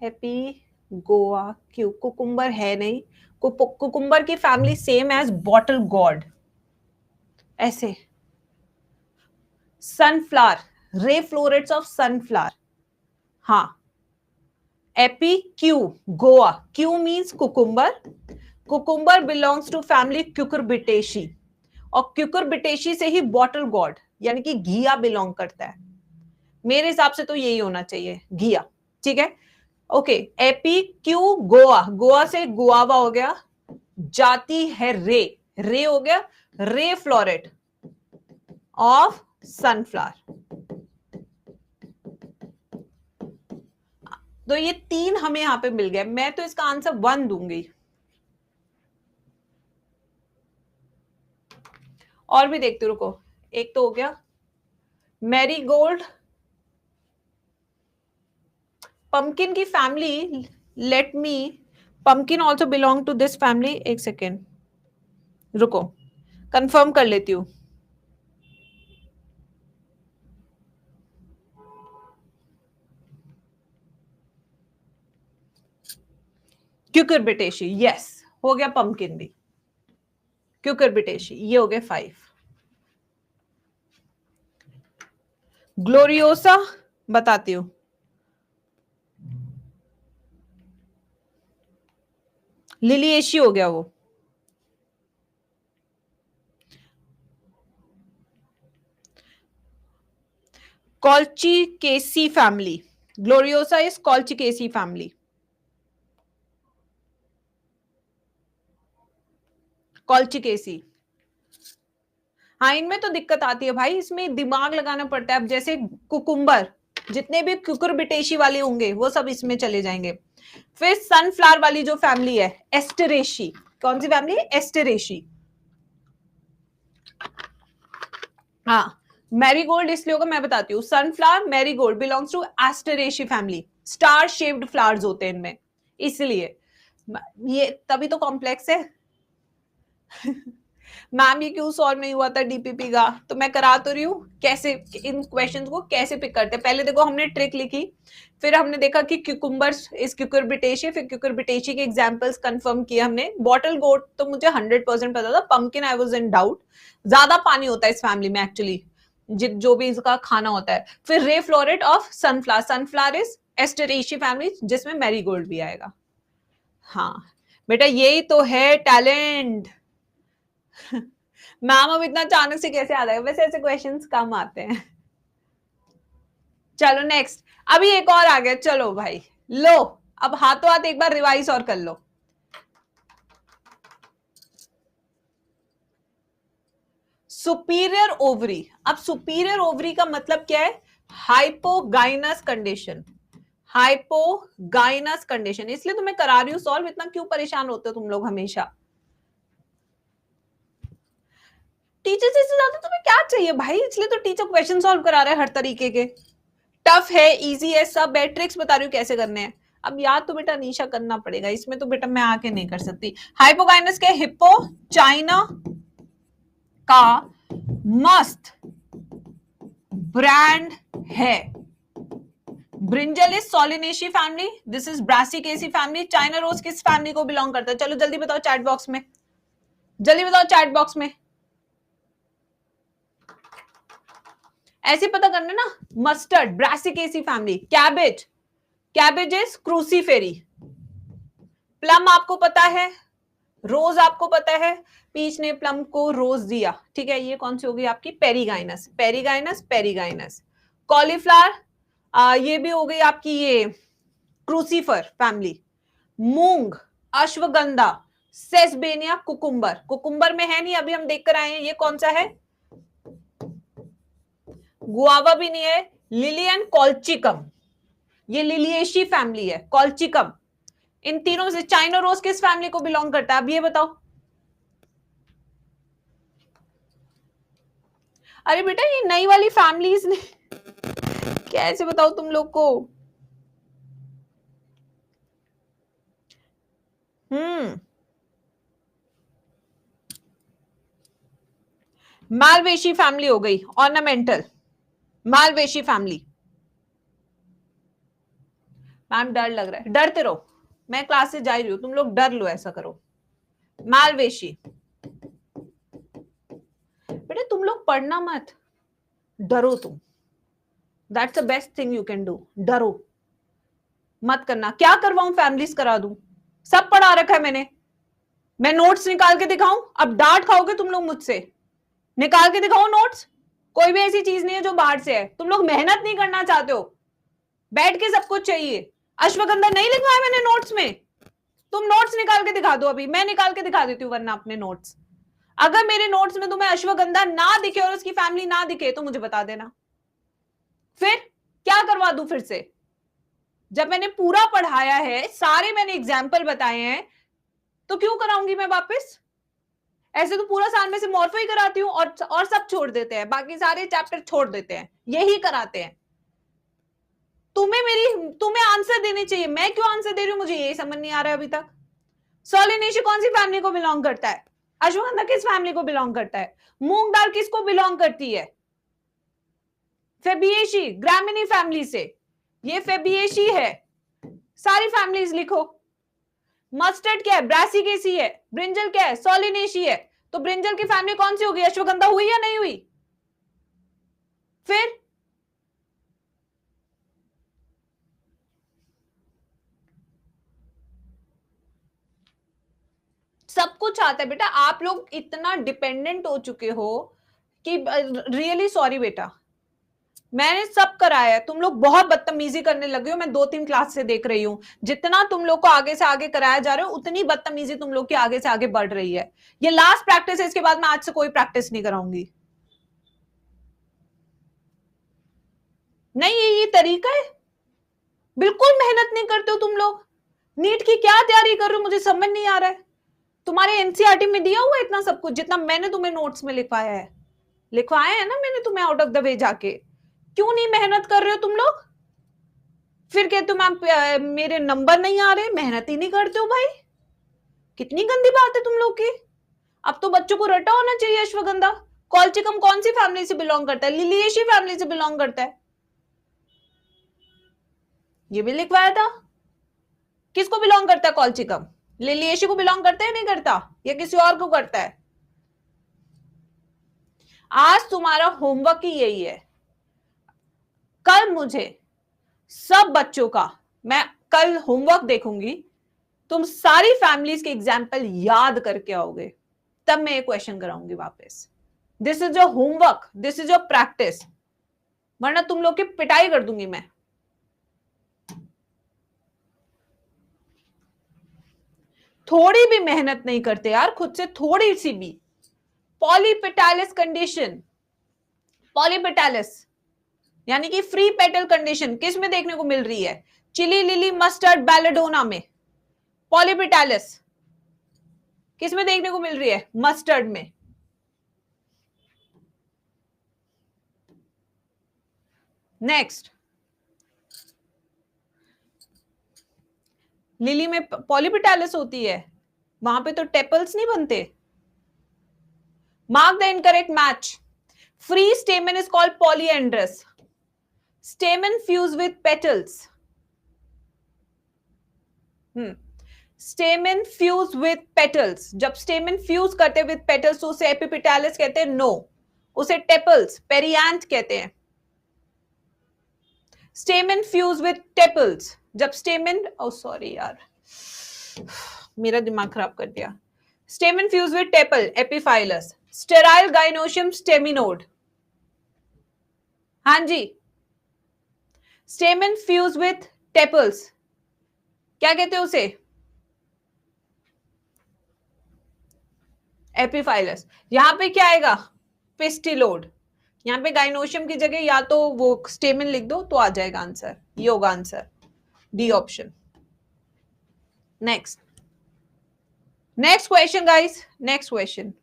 एपी, गोवा क्यों? कुकुम्बर है नहीं. कुकुम्बर की family same as bottle gourd. ऐसे sunflower, ray florets of sunflower. हाँ, एपीक्यू गोआ, Q means cucumber, cucumber belongs to family cucurbitaceae, और क्यूकुरबिटेशी से ही बॉटल गॉड यानी कि घिया बिलोंग करता है। मेरे हिसाब से तो यही होना चाहिए, घिया। ठीक है, ओके। एपीक्यू गोआ, गोआ से गुआवा हो गया, जाति है रे, रे हो गया रे फ्लोरेट ऑफ सनफ्लावर। तो ये तीन हमें यहां पे मिल गए, मैं तो इसका आंसर 1 दूंगी। और भी देखते रुको, एक तो हो गया मैरीगोल्ड, पंकिन की family, let me, pumpkin also belong to this family. एक सेकेंड रुको, कंफर्म कर लेती हूं। क्यूकुरबिटेशी, यस हो गया, पंकिन भी क्यूकुरबिटेशी, ये हो गए 5। ग्लोरियोसा बताती हूं, लिलिएशी हो गया वो। कॉल्चिकेसी फैमिली, ग्लोरियोसा इज कॉल्चिकेसी फैमिली, कॉल्चिकेसी। हाँ, इनमें तो दिक्कत आती है भाई, इसमें दिमाग लगाना पड़ता है। अब जैसे कुकुम्बर, जितने भी क्यूकुरबिटेशी वाले होंगे वो सब इसमें चले जाएंगे। फिर सनफ्लावर वाली जो फैमिली है एस्टेरेशी, कौन सी फैमिली है? एस्टेरेशी। हाँ, मैरीगोल्ड इसलिए होगा, मैं बताती हूँ। Sunflower marigold belongs to asteraceae family, star shaped flowers होते हैं इनमें, इसलिए ये तभी तो कॉम्प्लेक्स है। मैम ये क्यों सॉल्व नहीं हुआ था डीपीपी का, तो मैं करा तो रही हूँ कैसे इन क्वेश्चंस को कैसे पिक करते हैं। पहले देखो हमने ट्रिक लिखी, फिर हमने देखा कि क्यूकुम्बर्स इज क्यूकुरबिटेशी, फिर क्यूकुरबिटेशी के एग्जांपल्स कंफर्म किए हमने। बॉटल गोट तो मुझे 100% पता था, pumpkin I was in doubt, ज्यादा पानी होता है इस फैमिली में एक्चुअली, जो भी इसका खाना होता है। फिर ray floret of sunflower, sunflower is asteraceae family जिसमें मैरीगोल्ड भी आएगा। हाँ बेटा, यही तो है टैलेंट। मैम अब इतना अचानक से कैसे आ जाएगा, वैसे ऐसे क्वेश्चंस कम आते हैं। चलो नेक्स्ट, अभी एक और आ गया, चलो भाई लो, अब हाथों हाथ एक बार रिवाइज और कर लो। सुपीरियर ओवरी, अब सुपीरियर ओवरी का मतलब क्या है? हाइपोगाइनस कंडीशन, हाइपोगाइनस कंडीशन, इसलिए तो मैं करा रही हूं सॉल्व, इतना क्यों परेशान होते हो तुम लोग हमेशा। टीचर से ज्यादा तुम्हें क्या चाहिए भाई, इसलिए तो टीचर क्वेश्चन सॉल्व करा रहे हैं हर तरीके के। टफ है, इजी है, सब है, ट्रिक्स बता रही हूँ कैसे करने हैं। अब याद तो बेटा निशा करना पड़ेगा, इसमें तो बेटा मैं आके नहीं कर सकती। हाइपोगाइनस के हिप्पो चाइना का मस्त ब्रांड है। Brinjal is solanaceae family, this is brassicaceae family. China rose किस फैमिली को बिलोंग करता है? चलो जल्दी बताओ चैट बॉक्स में, जल्दी बताओ चैट बॉक्स में, ऐसे पता करना ना। Mustard Brassicaceae family. Cabbage, cabbage is Cruciferae. Plum आपको पता है, रोज आपको पता है, पीच ने प्लम को रोज दिया, ठीक है, ये कौन सी होगी आपकी? Perigynous, perigynous, perigynous. कॉलीफ्लावर, ये भी हो गई आपकी ये क्रूसीफर फैमिली। मूंग, अश्वगंधा, सेसबेनिया, कुकुम्बर, कुकुम्बर में है नहीं, अभी हम देख कर आए हैं, ये कौन सा है? गुआवा भी नहीं है। लिलियन कॉल्चिकम, ये लिलिएशी फैमिली है, कॉल्चिकम। इन तीनों में से चाइना रोज किस फैमिली को बिलोंग करता है? अब ये बताओ। अरे बेटा ये नई वाली फैमिलीज ने कैसे बताओ तुम लोग को? मालवेशी फैमिली हो गई, ऑर्नामेंटल, मालवेशी फैमिली। मैम डर लग रहा है, डरते रहो, मैं क्लास से जा रही हूं, तुम लोग डर लो, ऐसा करो। मालवेशी, बेटा तुम लोग पढ़ना मत, डरो तुम, that's the best thing you can do, डरो। मत करना। क्या करवाऊं? फैमिलीज करा दूं? सब पढ़ा रखा है मैंने। मैं नोट्स निकाल के दिखाऊं? अब डांट खाओगे तुम लोग मुझसे। निकाल के दिखाओ नोट्स? कोई भी ऐसी चीज नहीं है जो बाहर से है। तुम लोग मेहनत नहीं करना चाहते हो, बैठ के सब कुछ चाहिए। अश्वगंधा नहीं लिखवाया मैंने नोट्स में? तुम नोट्स निकाल के दिखा दो, अभी मैं निकाल के दिखा देती हूँ वरना अपने नोट्स। अगर मेरे नोट्स में तुम्हें अश्वगंधा ना दिखे और उसकी फैमिली ना दिखे तो मुझे बता देना, फिर क्या करवा दूं फिर से? जब मैंने पूरा पढ़ाया है, सारे मैंने एग्जाम्पल बताए हैं, तो क्यों कराऊंगी मैं वापस? ऐसे तो पूरा साल में से मॉर्फो ही कराती हूँ और सब छोड़ देते हैं, बाकी सारे चैप्टर छोड़ देते हैं, यही कराते हैं। तुम्हें आंसर देने चाहिए, मैं क्यों आंसर दे रही हूं मुझे यही समझ नहीं आ रहा है अभी तक। सोलिनेशिया कौन सी फैमिली को बिलोंग करता है? अश्वगंधा किस फैमिली को बिलोंग करता है? मूंग दाल किसको बिलोंग करती है? फेबिएशी, ग्रामिनी फैमिली से। ये फेबिएशी है। सारी फैमिलीज लिखो। मस्टर्ड क्या है? ब्रासिकेसी है। ब्रिंजल क्या है? सोलिनेशी है। तो ब्रिंजल की फैमिली कौन सी होगी? अश्वगंधा हुई या नहीं हुई? फिर सब कुछ आता है बेटा। आप लोग इतना डिपेंडेंट हो चुके हो कि रियली सॉरी बेटा, मैंने सब कराया है, तुम लोग बहुत बदतमीजी करने लगे हो। मैं 2-3 क्लास से देख रही हूं, जितना तुम लोग को आगे से आगे कराया जा रहा है उतनी बदतमीजी तुम लोग की आगे से आगे बढ़ रही है। ये लास्ट प्रैक्टिस है, इसके बाद मैं आज से कोई प्रैक्टिस नहीं कराऊंगी। नहीं, ये तरीका है? बिल्कुल मेहनत नहीं करते हो तुम लोग। नीट की क्या तैयारी कर रहे हो मुझे समझ नहीं आ रहा है। तुम्हारे एनसीईआरटी में दिया हुआ है इतना सब कुछ जितना मैंने तुम्हें नोट्स में लिखवाया है? लिखवाया है ना मैंने तुम्हें आउट ऑफ द वे जाके। क्यों नहीं मेहनत कर रहे हो तुम लोग? फिर कहते हो मैम मेरे नंबर नहीं आ रहे, मेहनत ही नहीं करते हो भाई। कितनी गंदी बात है तुम लोग की। अब तो बच्चों को रटा होना चाहिए। अश्वगंधा कॉल्चिकम कौन सी फैमिली से बिलोंग करता है? लिलिएशी फैमिली से बिलोंग करता है। ये भी लिखवाया था। किसको बिलोंग करता है कॉल्चिकम? लिलिएशी को बिलोंग करता है नहीं करता, या किसी और को करता है? आज तुम्हारा होमवर्क ही यही है। कल मुझे सब बच्चों का मैं कल होमवर्क देखूंगी, तुम सारी फैमिलीज के एग्जाम्पल याद करके आओगे, तब मैं ये क्वेश्चन कराऊंगी वापस। This is your homework, this is your practice, वरना तुम लोग की पिटाई कर दूंगी मैं। थोड़ी भी मेहनत नहीं करते यार खुद से, थोड़ी सी भी। पॉलीपेटालिस कंडीशन, पॉलीपेटालिस यानी कि फ्री पेटल कंडीशन किस में देखने को मिल रही है? चिली लिली मस्टर्ड बैलेडोना में। पॉलीपेटालिस किस में देखने को मिल रही है? मस्टर्ड में। नेक्स्ट, लिली में पॉलीपेटालिस होती है, वहां पे तो टेपल्स नहीं बनते। Mark the incorrect match. Free स्टेमन is called polyandrous. स्टेमन fuse with petals. स्टेमन fuse with petals. जब स्टेमन फ्यूज करते विथ पेटल्स तो उसे एपिपेटालिस कहते हैं? नो, उसे टेपल्स पेरियांथ कहते हैं। स्टेमन फ्यूज विथ टेपल्स। जब स्टेमन, ओ सॉरी यार मेरा दिमाग खराब कर दिया। स्टेमन fuse with tepal epiphyllous. Sterile gynoecium staminode. हाँ जी, स्टेमन फ्यूज विथ टेपल्स क्या कहते हैं उसे? एपिफाइलस। यहां पे क्या आएगा? पिस्टिलोड। यहां पे गाइनोशियम की जगह या तो वो स्टेमन लिख दो तो आ जाएगा आंसर, ये होगा answer, D option. Next, next question guys, next question.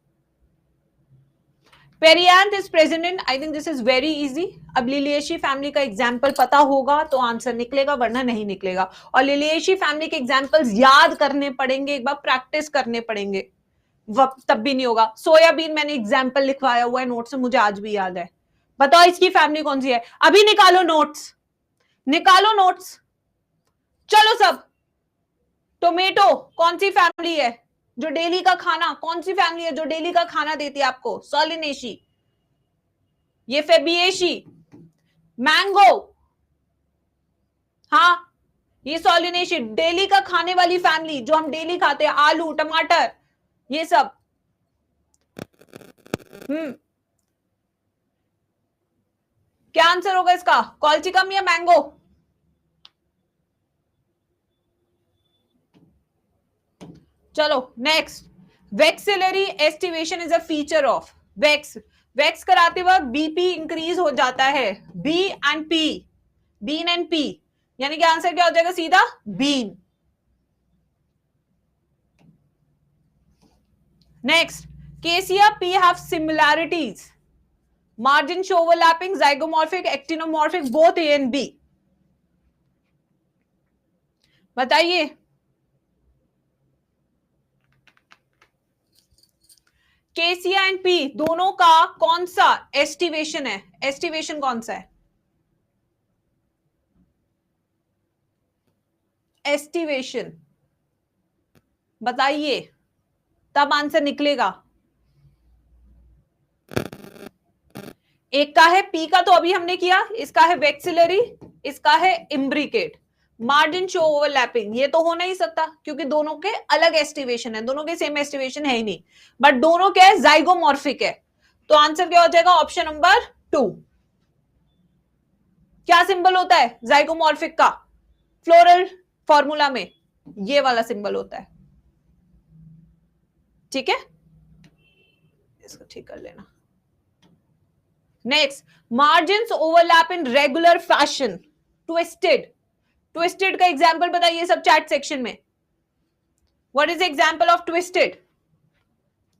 Perianth is present in, I think this is very easy. अब लिलिएशी फैमिली का एग्जाम्पल पता होगा तो आंसर निकलेगा, वरना नहीं निकलेगा। और लिलिएशी फैमिली के एग्जाम्पल्स याद करने पड़ेंगे, एक बार प्रैक्टिस करने पड़ेंगे, तब भी नहीं होगा। सोयाबीन मैंने एग्जाम्पल लिखवाया हुआ है नोट्स में, मुझे आज भी याद है। बताओ इसकी फैमिली कौन सी है? अभी निकालो नोट्स, निकालो नोट्स, चलो सब। टोमेटो कौन सी फैमिली है जो डेली का खाना, कौन सी फैमिली है जो डेली का खाना देती है आपको? सोलिनेशी। ये फेबिएशी। मैंगो, हाँ ये सोलिनेशियस डेली का खाने वाली फैमिली, जो हम डेली खाते हैं, आलू टमाटर ये सब। क्या आंसर होगा इसका? कॉल्चिकम या मैंगो? चलो next, vexillary aestivation is a feature of wax. Wax कराते वक्त बीपी इंक्रीज हो जाता है, B and P, bean and pea, यानी कि आंसर क्या हो जाएगा सीधा? Bean. Next, cassia pea have similarities, margin show overlapping, zygomorphic, actinomorphic, both A and B. बताइए। केसिया एंड पी दोनों का कौन सा एस्टिवेशन है? एस्टिवेशन कौन सा है? एस्टिवेशन बताइए, तब आंसर निकलेगा। एक का है पी का तो अभी हमने किया, इसका है वेक्सिलरी, इसका है इम्ब्रिकेट। मार्जिन शो ओवरलैपिंग ये तो हो नहीं सकता क्योंकि दोनों के अलग एस्टिवेशन है, दोनों के सेम एस्टिवेशन है ही नहीं, बट दोनों क्या है? जाइगोमॉर्फिक है। तो आंसर क्या हो जाएगा? Option number 2। क्या सिंबल होता है जाइगोमॉर्फिक का फ्लोरल फॉर्मूला में? ये वाला सिंबल होता है, ठीक है, इसको ठीक कर लेना। Next, margins overlap in regular fashion, twisted. Twisted का एग्जांपल बताइए सब चैट सेक्शन में। What is example of twisted?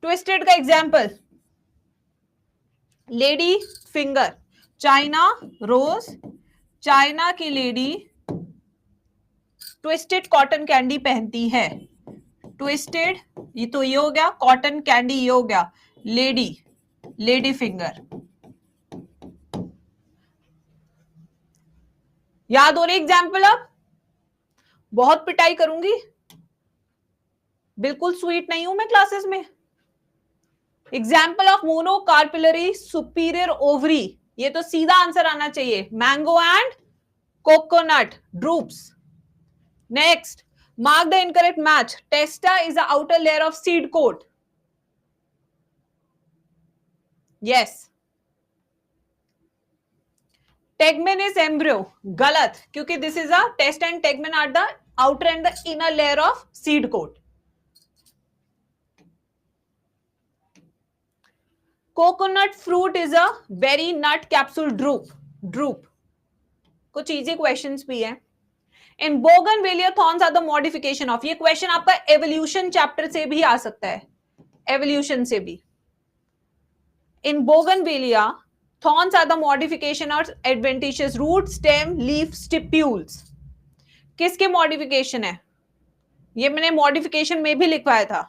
Twisted का example, lady finger, china rose, China की लेडी ट्विस्टेड कॉटन कैंडी पहनती है। ट्विस्टेड ये तो ये हो गया, कॉटन कैंडी ये हो गया, लेडी, लेडी फिंगर। याद हो रही एग्जाम्पल? अब बहुत पिटाई करूंगी, बिल्कुल स्वीट नहीं हूं मैं क्लासेस में। Example of monocarpellary superior ovary, ये तो सीधा आंसर आना चाहिए, mango and coconut drupes. Next, mark the incorrect match, testa is the outer layer of seed coat. Yes. Tegmen is embryo, galat, क्योंकि this is a testa and tegmen are the outer and the inner layer of seed coat. Coconut fruit is a berry nut capsule drupe. कुछ easy questions भी है। In bougainvillea thorns are the modification of, ये question आपका evolution chapter से भी आ सकता है, एवोल्यूशन से भी। In bougainvillea thorns are the modification और adventitious root, stem, leaf, stipules. किसके मॉडिफिकेशन है? ये मैंने मॉडिफिकेशन में भी लिखवाया था।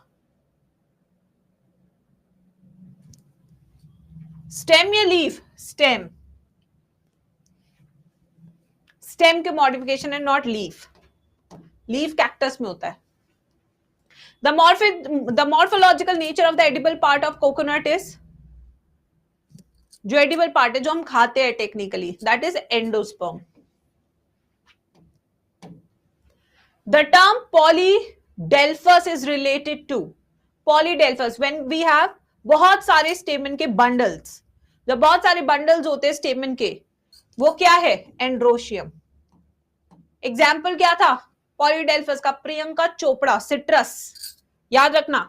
स्टेम या लीफ? स्टेम, स्टेम के मॉडिफिकेशन है, नॉट लीफ। लीफ कैक्टस में होता है। The morphological nature of the edible part of coconut is, जो edible part है जो हम खाते हैं technically, that is endosperm. The term polydelphus is related to, polydelphus when we have बहुत सारे स्टेमन के बंडल्स, जब बहुत सारे बंडल्स होते हैं स्टेमन के, वो क्या है? एंड्रोशियम। एग्जाम्पल क्या था पॉलीडेल्फस का? प्रियंका चोपड़ा, सिट्रस। याद रखना।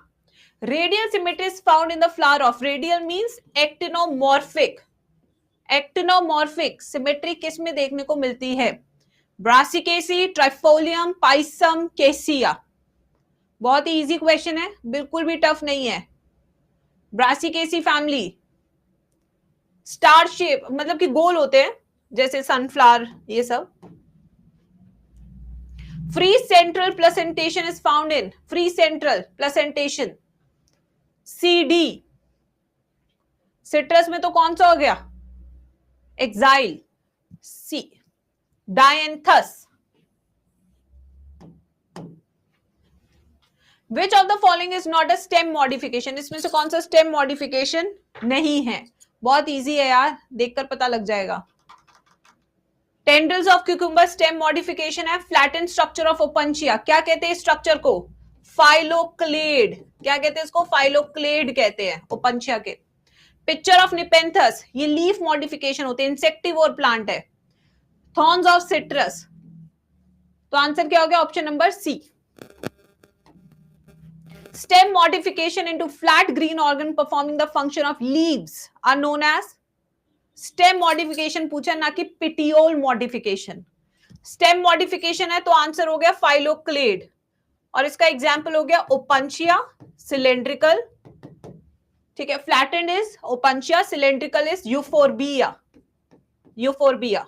Radial symmetry is found in the flower of, radial means actinomorphic. Actinomorphic symmetry किस में देखने को मिलती है? ब्रासिकेसी, ट्राइफोलियम, पाइसम, केसिया। बहुत ही इजी क्वेश्चन है, बिल्कुल भी टफ नहीं है। ब्रासिकेसी फैमिली, स्टार शेप मतलब कि गोल होते हैं जैसे सनफ्लावर, ये सब। Free central placentation is found in, free central placentation, C D. Citrus में तो कौन सा हो गया? Axile, C. Dianthus, which of the following is not a stem modification, इसमें से कौन सा स्टेम मॉडिफिकेशन नहीं है? बहुत इजी है यार, देखकर पता लग जाएगा। Tendrils of cucumber stem modification है, फ्लैटन स्ट्रक्चर ऑफ ओपनशिया, क्या कहते हैं स्ट्रक्चर को? फाइलोक्लेड। क्या कहते हैं इसको? फाइलोक्लेड कहते हैं ओपनशिया के। पिक्चर ऑफ निपेंथस, ये लीफ मॉडिफिकेशन होते हैं, इंसेक्टिवोर प्लांट है। थॉर्न्स ऑफ सिट्रस, तो आंसर क्या हो गया? Option number C. Stem modification into flat green organ performing the function of leaves are known as stem modification पूछा ना कि petiole modification। stem modification है तो आंसर हो गया phylloclade और इसका एग्जाम्पल हो गया opuntia, cylindrical, ठीक है। flattened is opuntia, cylindrical is euphorbia। euphorbia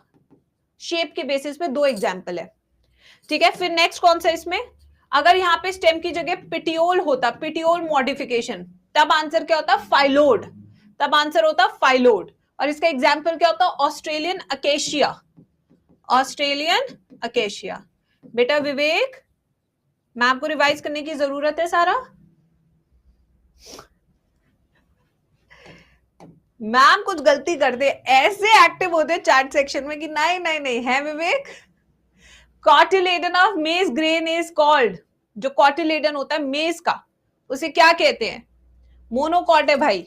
shape के बेसिस पे दो एग्जाम्पल है, ठीक है। फिर नेक्स्ट कौन सा इसमें, अगर यहाँ पे स्टेम की जगह पिटियोल होता, पिटियोल मॉडिफिकेशन, तब आंसर क्या होता? फाइलोड। तब आंसर होता फाइलोड। और इसका एग्जांपल क्या होता? Australian acacia. Australian acacia. बेटा विवेक, मैं आपको रिवाइज करने की जरूरत है सारा? मैम कुछ गलती कर दे, ऐसे एक्टिव होते चैट सेक्शन में कि नहीं नहीं नहीं है Vivek. Cotyledon of maize grain is called, जो कॉटिलेडन होता है मेज का, उसे क्या कहते हैं? मोनोकॉट है भाई।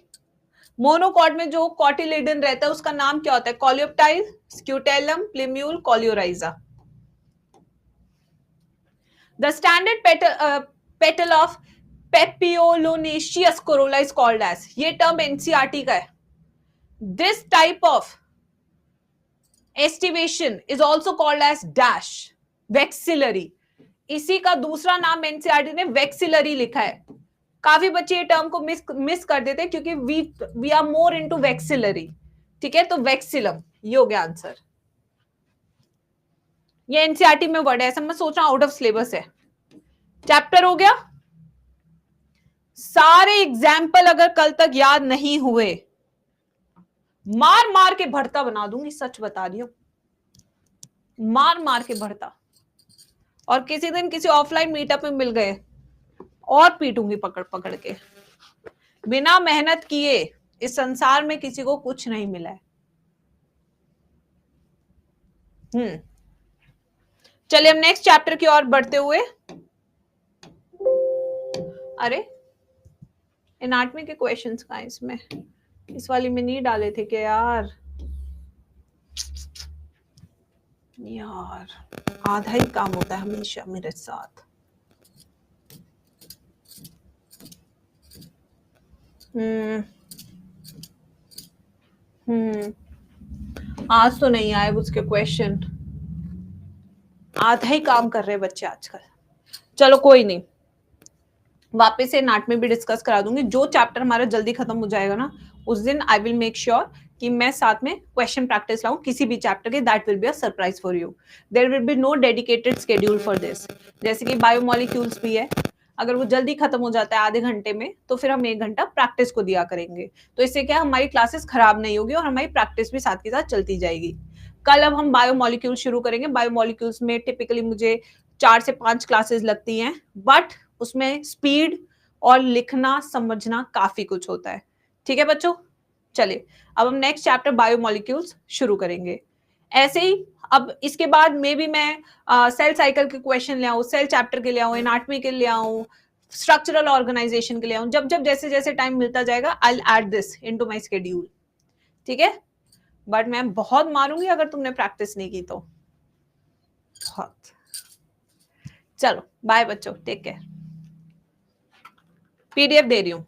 मोनोकॉट में जो कॉटिलेडन रहता है उसका नाम क्या होता है? Coleoptile, scutellum, plumule, coleorhiza. The standard petal of papilionaceous corolla is called as, ये टर्म एनसीईआरटी का है। This type of aestivation is also called as dash, vexillary. इसी का दूसरा नाम एनसीईआरटी ने वेक्सिलरी लिखा है। काफी बच्चे ये टर्म को मिस कर देते हैं क्योंकि we are more into vexillary, ठीक है। तो वेक्सिलम, ये हो गया आंसर। ये एनसीईआरटी में वर्ड है, ऐसा मैं सोच रहा हूं आउट ऑफ सिलेबस है। चैप्टर हो गया। सारे एग्जाम्पल अगर कल तक याद नहीं हुए, मार मार के भरता बना दूंगी, सच बता रही हूं, मार मार के भरता। और किसी दिन किसी ऑफलाइन मीटअप में मिल गए और पीटूंगी पकड़ पकड़ के। बिना मेहनत किए इस संसार में किसी को कुछ नहीं मिला है। चलिए हम नेक्स्ट चैप्टर की ओर बढ़ते हुए, अरे एनाटॉमी के क्वेश्चंस कहां इसमें? इस वाली में नहीं डाले थे क्या यार? आधा ही काम होता है हमेशा मेरे साथ। आज तो नहीं आए उसके क्वेश्चन, आधा ही काम कर रहे हैं बच्चे आजकल। चलो कोई नहीं, वापस से नाट में भी डिस्कस करा दूंगी। जो चैप्टर हमारा जल्दी खत्म हो जाएगा ना, उस दिन आई विल मेक श्योर कि मैं साथ में क्वेश्चन प्रैक्टिस लाऊं किसी भी चैप्टर के। That will be a surprise for you. There will be no dedicated schedule for this. जैसे कि बायोमोलिक्यूल्स भी है, अगर वो जल्दी खत्म हो जाता है आधे घंटे में, तो फिर हम 1 घंटा प्रैक्टिस को दिया करेंगे। तो इससे क्या हमारी क्लासेस खराब नहीं होगी और हमारी प्रैक्टिस भी साथ के साथ चलती जाएगी। कल अब हम बायोमोलिक्यूल शुरू करेंगे। बायोमोलिक्यूल्स में टिपिकली मुझे 4 से 5 क्लासेस लगती हैं, बट उसमें स्पीड और लिखना समझना काफी कुछ होता है, ठीक है बच्चों। चलिए अब हम नेक्स्ट चैप्टर बायोमोलिक्यूल्स शुरू करेंगे। ऐसे ही अब इसके बाद में भी मैं सेल साइकिल के क्वेश्चन ले आऊं, सेल चैप्टर के ले आऊं, एनाटॉमी के ले आऊं, स्ट्रक्चरल ऑर्गेनाइजेशन के ले आऊं। जब जब जैसे जैसे टाइम मिलता जाएगा I will add this into my schedule, ठीक है। बट मैं बहुत मारूंगी अगर तुमने प्रैक्टिस नहीं की तो, बहुत। चलो बाय बच्चों, टेक केयर। पीडीएफ दे रही हूं।